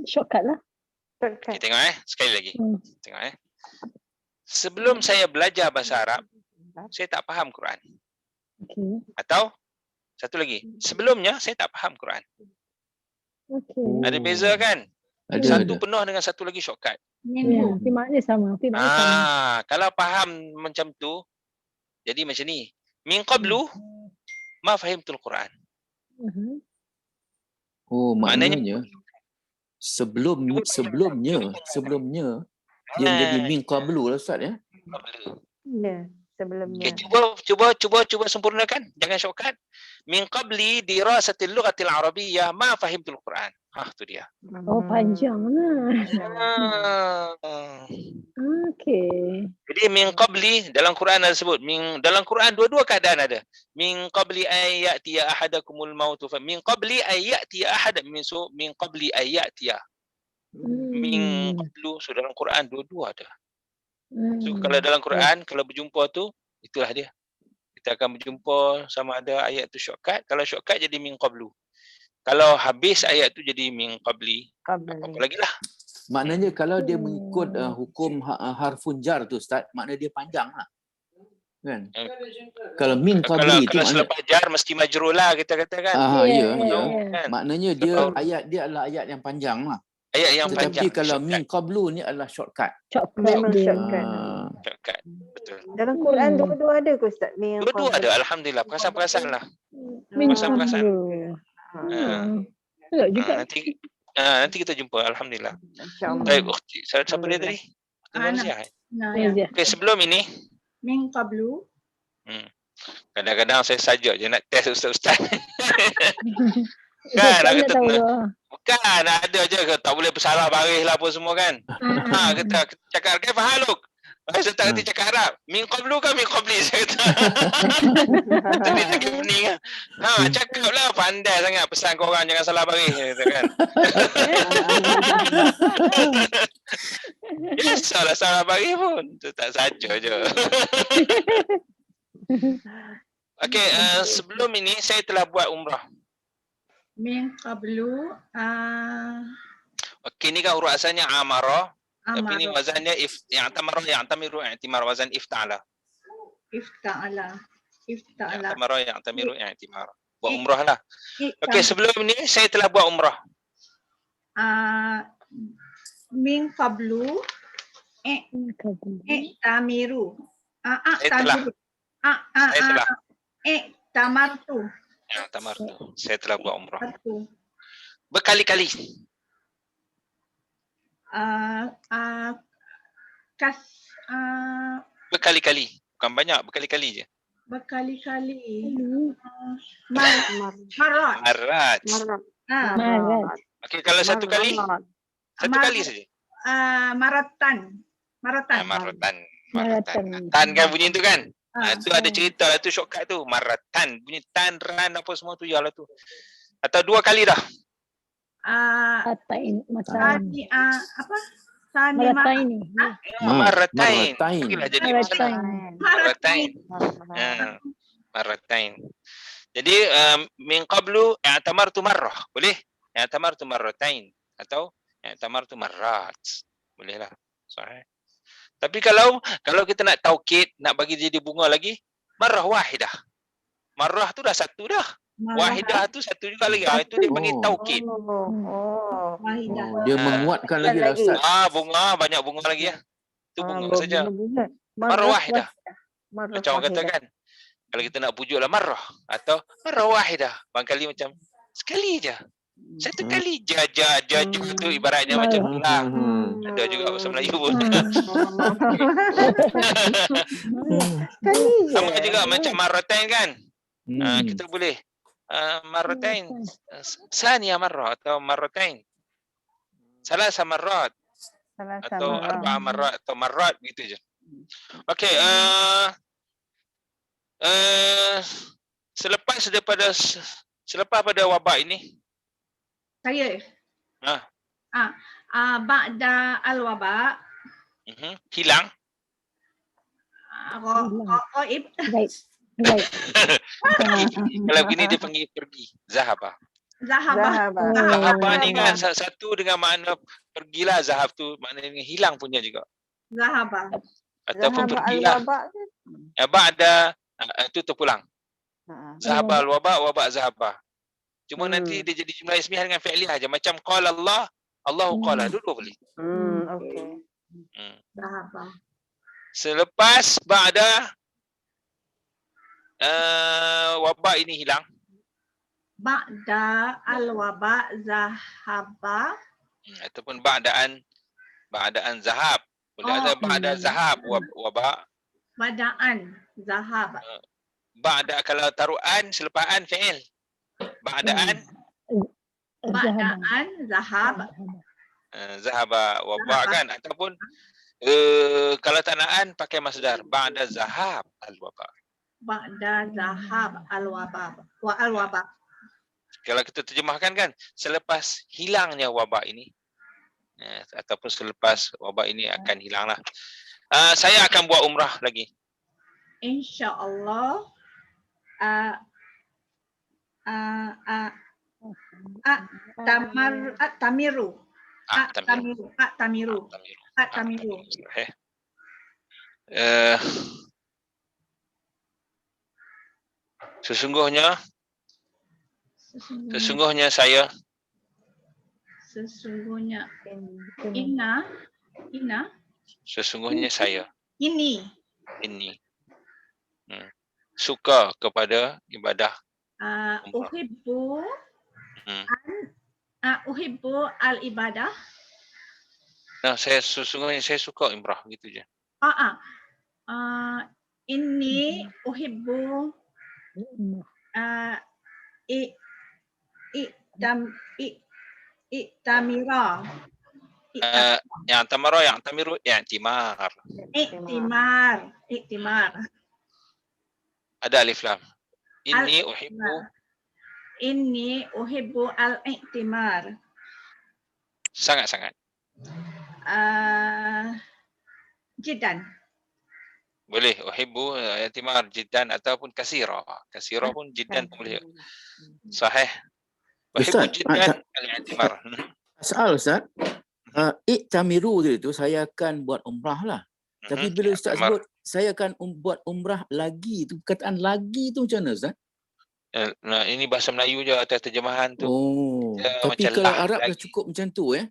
Shortcut lah. Okay, tengok sekali lagi. Tengok sebelum saya belajar bahasa Arab, saya tak faham Quran. Atau satu lagi, sebelumnya saya tak faham Quran. Ada beza kan? Satu penuh dengan satu lagi shortcut. Tapi maknanya sama. Kalau faham macam tu, jadi macam ni. Min qablu ma fahimtul Quran. Oh, maknanya sebelumnya dia menjadi min qablu lah Ustaz ya. Ya, sebelumnya. Okay, cuba sempurnakan, jangan shortcut. Min qabli dirasatil lughatil arabiyyah ma fahimtul Quran. Tu dia. Oh, panjang lah. Okey. Jadi min qabli dalam Quran ada sebut, dalam Quran dua-dua keadaan ada. Min qabli ayyatiya ahadakumul maut fa min qabli ayyatiya ahad min qabli ayyatiya. Min qablu dalam Quran dua-dua ada. So kalau dalam Quran kalau berjumpa tu itulah dia. Kita akan berjumpa sama ada ayat tu shortcut. Kalau shortcut jadi min qablu. Kalau habis ayat tu jadi min qabli. Apa lagi lah. Maknanya kalau dia mengikut hukum harfun jar tu Ustaz, maknanya dia panjang lah. Kan? Kalau min qabli kalau selepas jar mesti majrur lah kita katakan. Kan? Maknanya ayat dia adalah ayat yang panjang lah. Ayat yang tetapi panjang. Tapi kalau min qablu ni adalah shortcut. Shortcut. Betul. Dalam Quran dua-dua ada ke Ustaz? Dua-dua ada, alhamdulillah. Perasan-perasan lah. Perasan-perasan. Nanti kita jumpa, alhamdulillah. Baik, siapa dia tadi? Okey, sebelum ini min qablu. Kadang-kadang saya saja je nak test ustaz-ustaz. Kan Tak nak nak kata tahu tu. bukan ada je ke tak boleh bersalah baris lah apa semua kan. Kita cakap ke fahaluk. Saya tak kerti cakap Arab. Min qablu ke min qabli saya kata. Jadi lagi pening lah. Cakap lah pandai sangat pesan korang jangan salah baris kata kan. Biasalah salah baris pun. Tu tak saja je. Okey, sebelum ini saya telah buat umrah. Min qablu Okey, ni kan huruf asalnya amarah. Tapi ni amara. wazannya yang tamarah yang tamiru i'timar wazan ifta'ala. Ifta'ala. Ifta'ala. Tamarah yang tamiru i'timar. Buat umrah lah. Okey, sebelum ni saya telah buat umrah. Min qablu tamiru. Saya telah. Saya telah. Tamartu. Ya, tamartu. Saya telah buat umrah. Tamartu. Berkali-kali. Berkali-kali. Bukan banyak, berkali-kali je. Berkali-kali. Marat. Marat. Marat. Okey, kalau satu kali? Satu kali saja. Maratan. Maratan. Maratan. Maratan. Tan kan bunyi tu kan? Tu ada cerita lah tu shortcut tu. Maratan. Bunyi tan, ran apa semua tu ialah tu. Atau dua kali dah. Atain. Masalah. Apa? Maratain ni. Maratain. Maratain. Bagilah jadi Maratain. Maratain. Maratain. Jadi min qablu i'tamartu marrah. Boleh? I'tamartu marratain atau i'tamartu marrat. Boleh lah. Sahih. Tapi kalau kita nak taukid, nak bagi jadi bunga lagi, marrah wahidah. Marrah tu dah satu dah. Wahidah tu satu juga lagi. Itu dia panggil taukid. Wahidah. Dia menguatkan lagi lah Ustaz. Bunga, banyak bunga lagi ya. Itu bunga saja. Marrah wahidah. Macam orang kata kan. Kalau kita nak pujuk lah marrah atau marrah wahidah. Bangkali macam sekali je. Satu kali jaja tu ibaratnya macam pulang. Ada juga bahasa Melayu pun. Sama juga macam marratain kan. Kita boleh marratain saniya marrah atau marratain. Salasa marrat atau arba'a marrat atau marrat gitu je. Okey, selepas pada wabak ini Saya. Ba'da al-waba. Hilang. Ghaib. Baik. Kalau begini dia panggil pergi. Zahaba. Zahabah. Zahaba ni kan satu dengan makna pergilah. Zahab tu maknanya hilang punya juga. Zahabah. Ataupun pergilah. Ba'da itu terpulang. Zahaba al-waba, waba zahaba. Cuma nanti dia jadi jumlah ismiyah dengan fi'liyah aja. Macam qala Allah, Allahu qala. Dulu boleh. Okey. Zahabah. Selepas ba'da wabak ini hilang. Ba'da al-waba zahaba. Ataupun ba'daan zahab. Boleh ada ba'da zahab wabak. Ba'daan zahab. Ba'da kalau taru'an selepaan fi'il. Ba'daan zahab. Zahaba wabak kan. Ataupun kalau tak naan pakai masdar. Ba'da zahab al-wabak. Ba'da zahab al-wabab. Al-wabab. Kalau kita terjemahkan kan, selepas hilangnya wabak ini, ataupun selepas wabak ini akan hilanglah. Saya akan buat umrah lagi. InsyaAllah. Tamiru. Sesungguhnya saya sesungguhnya saya ini suka kepada ibadah uhibbu al-ibadah. Sesungguhnya saya suka umrah gitu je. Inni uhibbu I'tamira. Yang tamaro, yang tamiru, yang timar. I'timar. Ada alif lam. Inni uhibbu al-i'timar. sangat-sangat. Jiddan. Boleh uhibbu i'timar jiddan ataupun kasira. Kasira pun jiddan pun boleh. Sahih. Uhibbu Ustaz, jiddan al-i'timar. Soal Ustaz, i'tamiru itu saya akan buat umrah lah. Tapi bila Ustaz sebut saya akan buat umrah lagi, tu perkataan lagi tu macam mana Ustaz? Nah, ini bahasa Melayu je atas terjemahan tu. Oh, tapi macam kalau lah Arab dah lagi. cukup macam tu Ni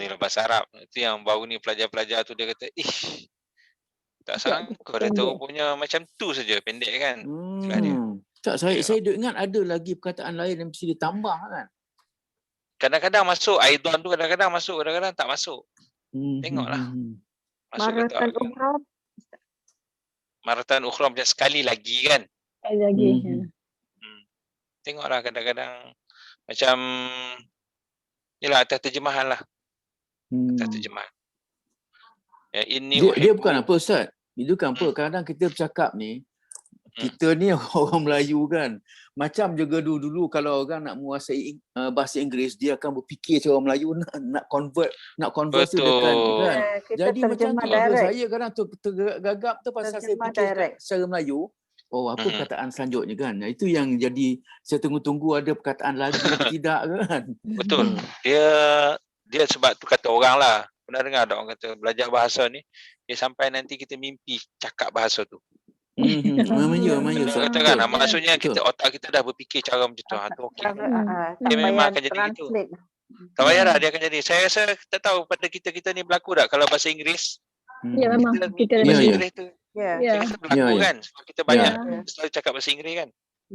lah bahasa Arab. Itu yang baru ni pelajar-pelajar tu dia kata, tak sangka dia tahu punya macam tu saja, pendek kan. Tak, saya duk ingat ada lagi perkataan lain yang mesti ditambah kan. Kadang-kadang masuk, Aidon tu kadang-kadang masuk, kadang-kadang tak masuk. Tengoklah. Masuk ke tak. Maratan ukhra macam sekali lagi kan. Sekali lagi. Tengoklah kadang-kadang macam yalah atas terjemahan lah. Atas terjemahan. Ya, ini dia bukan apa Ustaz. Itu kan apa, kadang-kadang kita bercakap ni, kita ni orang Melayu kan, macam juga dulu-dulu kalau orang nak menguasai bahasa Inggeris, dia akan berfikir cara Melayu nak convert tu dekat kan. Jadi macam tu saya kadang tergagap tu pasal saya fikir secara Melayu, apa perkataan selanjutnya kan. Itu yang jadi saya tunggu-tunggu ada perkataan lagi tidak kan. Betul. Dia sebab tu kata orang lah. Pernah dengar tak orang kata belajar bahasa ni, dia sampai nanti kita mimpi cakap bahasa tu. Katakan, maksudnya kita otak kita dah berfikir cara macam tu. Okey. Dia memang akan jadi gitu. Tak payah dah dia akan jadi. Saya rasa tak tahu pada kita ni berlaku tak kalau bahasa Inggeris. Ya memang kita bahasa Inggeris tu. Ya. Berlaku kan. Sebab kita banyak selalu cakap bahasa Inggeris kan.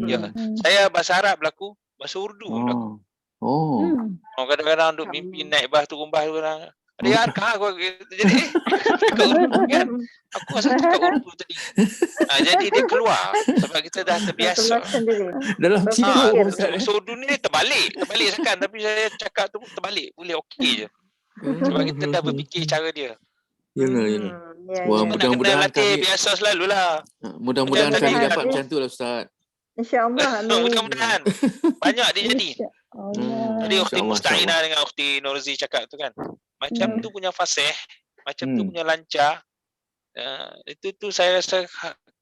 Ya. Saya bahasa Arab berlaku, bahasa Urdu berlaku. Kadang-kadang duk mimpi naik bas turun bas tu kadang. Ada harga aku jadi cakap Urdu kan. Aku asal cakap Urdu tadi. Jadi dia keluar sebab kita dah terbiasa. Dalam bahasa Urdu ni terbalik sekan, tapi saya cakap tu terbalik. Boleh okey je. Sebab kita dah berfikir cara dia. Yalah. Wah, mudah-mudahan kami biasa selalulah. Mudah-mudahan kami dapat macam tu lah Ustaz. InsyaAllah. Mudah-mudahan. Banyak dia jadi. Tadi Ukhti Musta'inah dengan Ukhti Nurzi cakap tu kan. Macam tu punya fasih, macam tu punya lancar. Itu saya rasa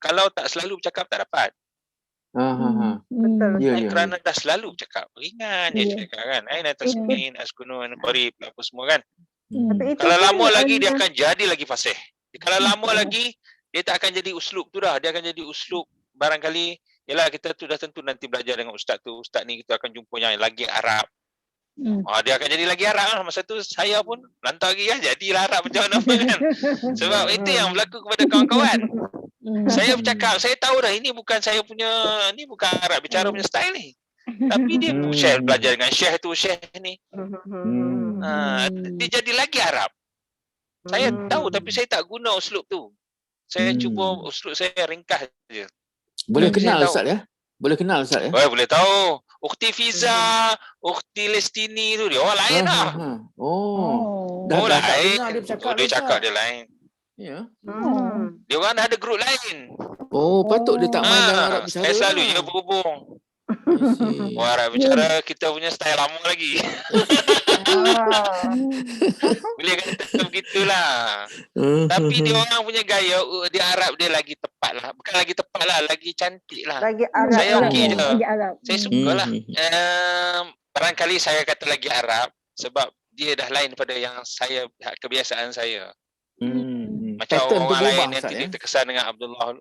kalau tak selalu bercakap tak dapat. Betul. Kerana dah selalu bercakap. Ringan je cakap kan. Aina tasmin, askunun, qarib, apa semua kan. Kalau lama lagi dia akan jadi lagi fasih. Kalau lama lagi dia tak akan jadi uslub tu dah. Dia akan jadi uslub barangkali. Yalah kita tu dah tentu nanti belajar dengan ustaz tu. Ustaz ni kita akan jumpa yang lagi Arab. Dia akan jadi lagi Arab lah. Masa tu saya pun lantar lagi jadilah Arab macam mana kan. Sebab itu yang berlaku kepada kawan-kawan. Saya bercakap, saya tahu dah ini bukan saya punya, ni bukan Arab bicara punya style ni. Tapi dia Syekh belajar dengan Syekh tu, Syekh ni. Dia jadi lagi Arab. Saya tahu tapi saya tak guna uslub tu. Saya cuba uslub saya ringkas je. Boleh kenal Ustaz ya? Boleh kenal Ustaz ya? Boleh tahu. Ukhti Fiza, Ukhti Lestini tu dia orang lain lah. Dah lain. Dia cakap dia lain. Ya. Dia orang dah ada grup lain. Patut dia tak main dalam Arab bicara. Saya selalu je berhubung. Arab bicara kita punya style lama lagi. Boleh kata begitulah. Tapi dia orang punya gaya di Arab dia lagi tepat lah. Bukan lagi tepat lah, lagi cantik lah. Lagi Arab. Saya okey je. Saya suka lah. Barangkali saya kata lagi Arab sebab dia dah lain pada yang saya, kebiasaan saya. Macam orang lain yang tidak terkesan dengan Abdullah,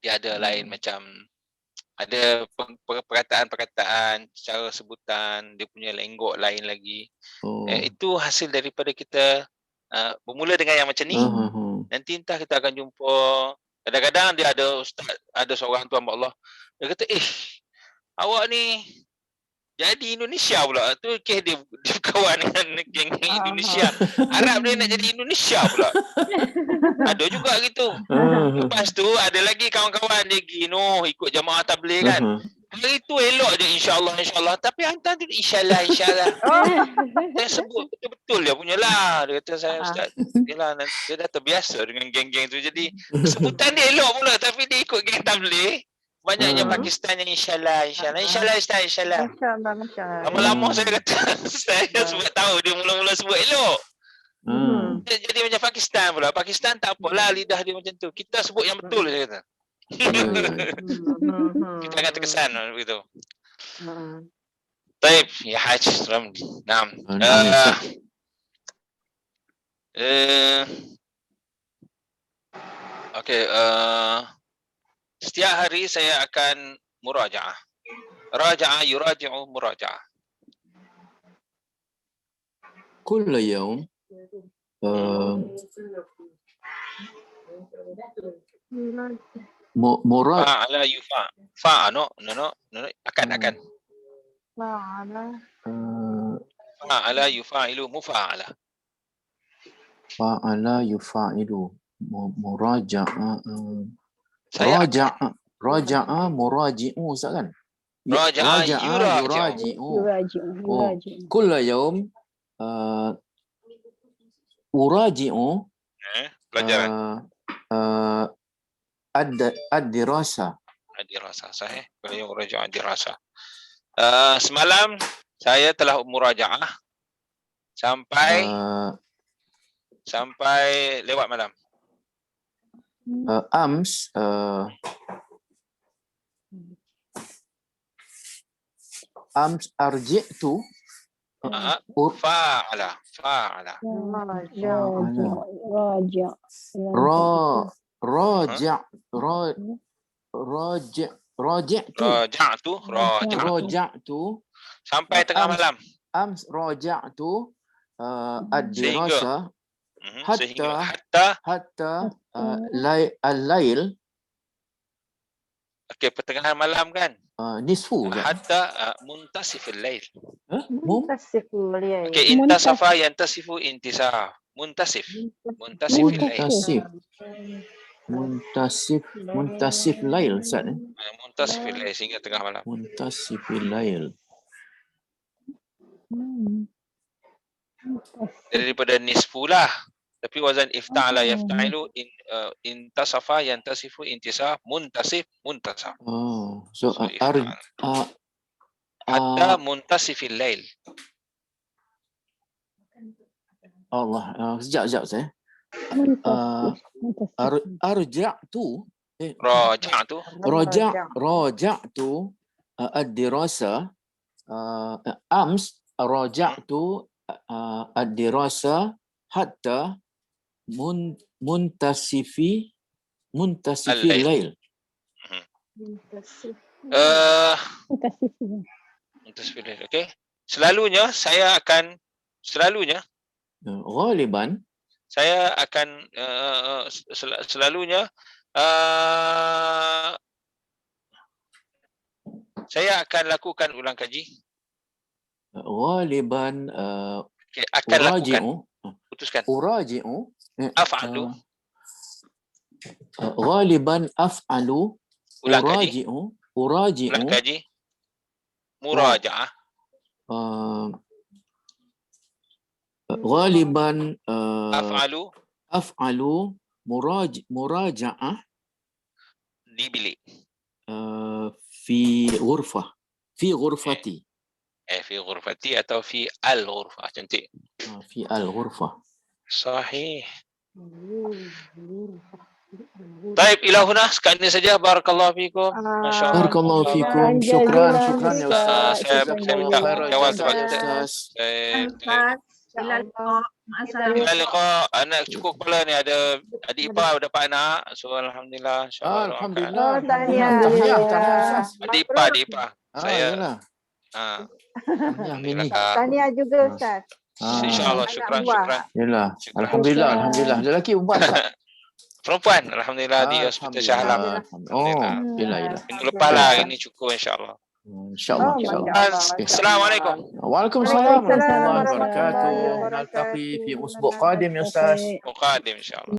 dia ada lain macam ada perkataan-perkataan, cara sebutan, dia punya lenggok lain lagi. Itu hasil daripada kita bermula dengan yang macam ni. Nanti entah kita akan jumpa. Kadang-kadang dia ada ustaz, ada seorang tu hamba Allah. Dia kata, awak ni jadi Indonesia pula. Tu dia kawan dengan geng Indonesia. Arab dia nak jadi Indonesia pula. Ada juga gitu. Lepas tu ada lagi kawan-kawan dia ikut jamaah tabligh kan. Hari tu elok je insya-Allah. Tapi hantar tu insya-Allah. Saya sebut betul-betul dia punya lah. Dia kata saya ustaz. Yalah dia dah terbiasa dengan geng-geng tu. Jadi sebutan dia elok pula tapi dia ikut geng tabligh. Banyaknya Pakistan yang insya-Allah. Ustaz insya-Allah. Lama-lama saya kata saya sebab tahu dia mula-mula sebut elok. Jadi macam Pakistan pula. Pakistan tak apalah lidah dia macam tu. Kita sebut yang betul saya kata. Kita akan terkesan begitu. Baik, ya Haj Ramli. Naam. Okey, setiap hari saya akan murajaah. Raja'a yuraji'u murajaah. Kulla yaum murad Fa'ala yufa. Fa'ano akan. Fa'ala yufa'ilu mufa'ala. fa'ala yufa'ilu muraja'a raja'a muraji'u Ustaz kan? Raja'a yuraji'u. Kulla yaum uraji'u pelajaran. Ad-dirasa. Ad-dirasa sahih. Beliau murajaah ad-dirasa. Semalam saya telah murajaah sampai lewat malam. Ams arji'tu fa'ala. Raja'tu sampai tengah malam. Ams raja'tu ad-dirasa hatta al-lail. Okey, pertengahan malam kan? Nisfu. Hatta muntasifil lail. Muntasifil lail. Okey, intasafa yantasifu intisaf. Muntasifil lail. Muntasif lail Ustaz. Muntasifil lail sehingga tengah malam. Muntasifil lail. Daripada nisfu lah. Tapi wazan ifta'ala yafta'ilu intasafa yantasifu intisaf muntasif. So hatta muntasifil lail. Allah, sekejap saya. Raja'tu ad-dirasa ams raja'tu ad-dirasa hatta muntasifil lail. Muntasifil lail. Okey. Selalunya Ghaliban saya akan selalunya saya akan lakukan ulang kaji. Ghaliban akan lakukan. Putuskan. Uraji'u af'alu. Ghaliban af'alu. Uraji'u. Ulang kaji. Murajaah. Ghaliban af'alu muraja'ah di bilik. Fi ghurfati. Fi ghurfati atau fi al-ghurfah. Cantik. Fi al-ghurfah. Sahih. Baik, ila huna sekian saja. Barakallahu fikum. Masya-Allah. Barakallahu fikum. Syukran ya Ustaz. Saya minta jawab sebab Ila liqa. Anak cukup kepala ni ada adik ipar dapat anak. So alhamdulillah. Alhamdulillah. Tahniah. Adik ipar. Saya. Tahniah juga Ustaz. InsyaAllah. Syukran. Yalah. Alhamdulillah. Lelaki perempuan. Perempuan. Alhamdulillah di Hospital Shah Alam. Yalah. Minggu lepas lah ini cukup insyaAllah. InsyaAllah. Assalamualaikum. Waalaikumsalam warahmatullahi wabarakatuh. Naltaqi fi usbu' qadim ya Ustaz. Qadim insyaAllah.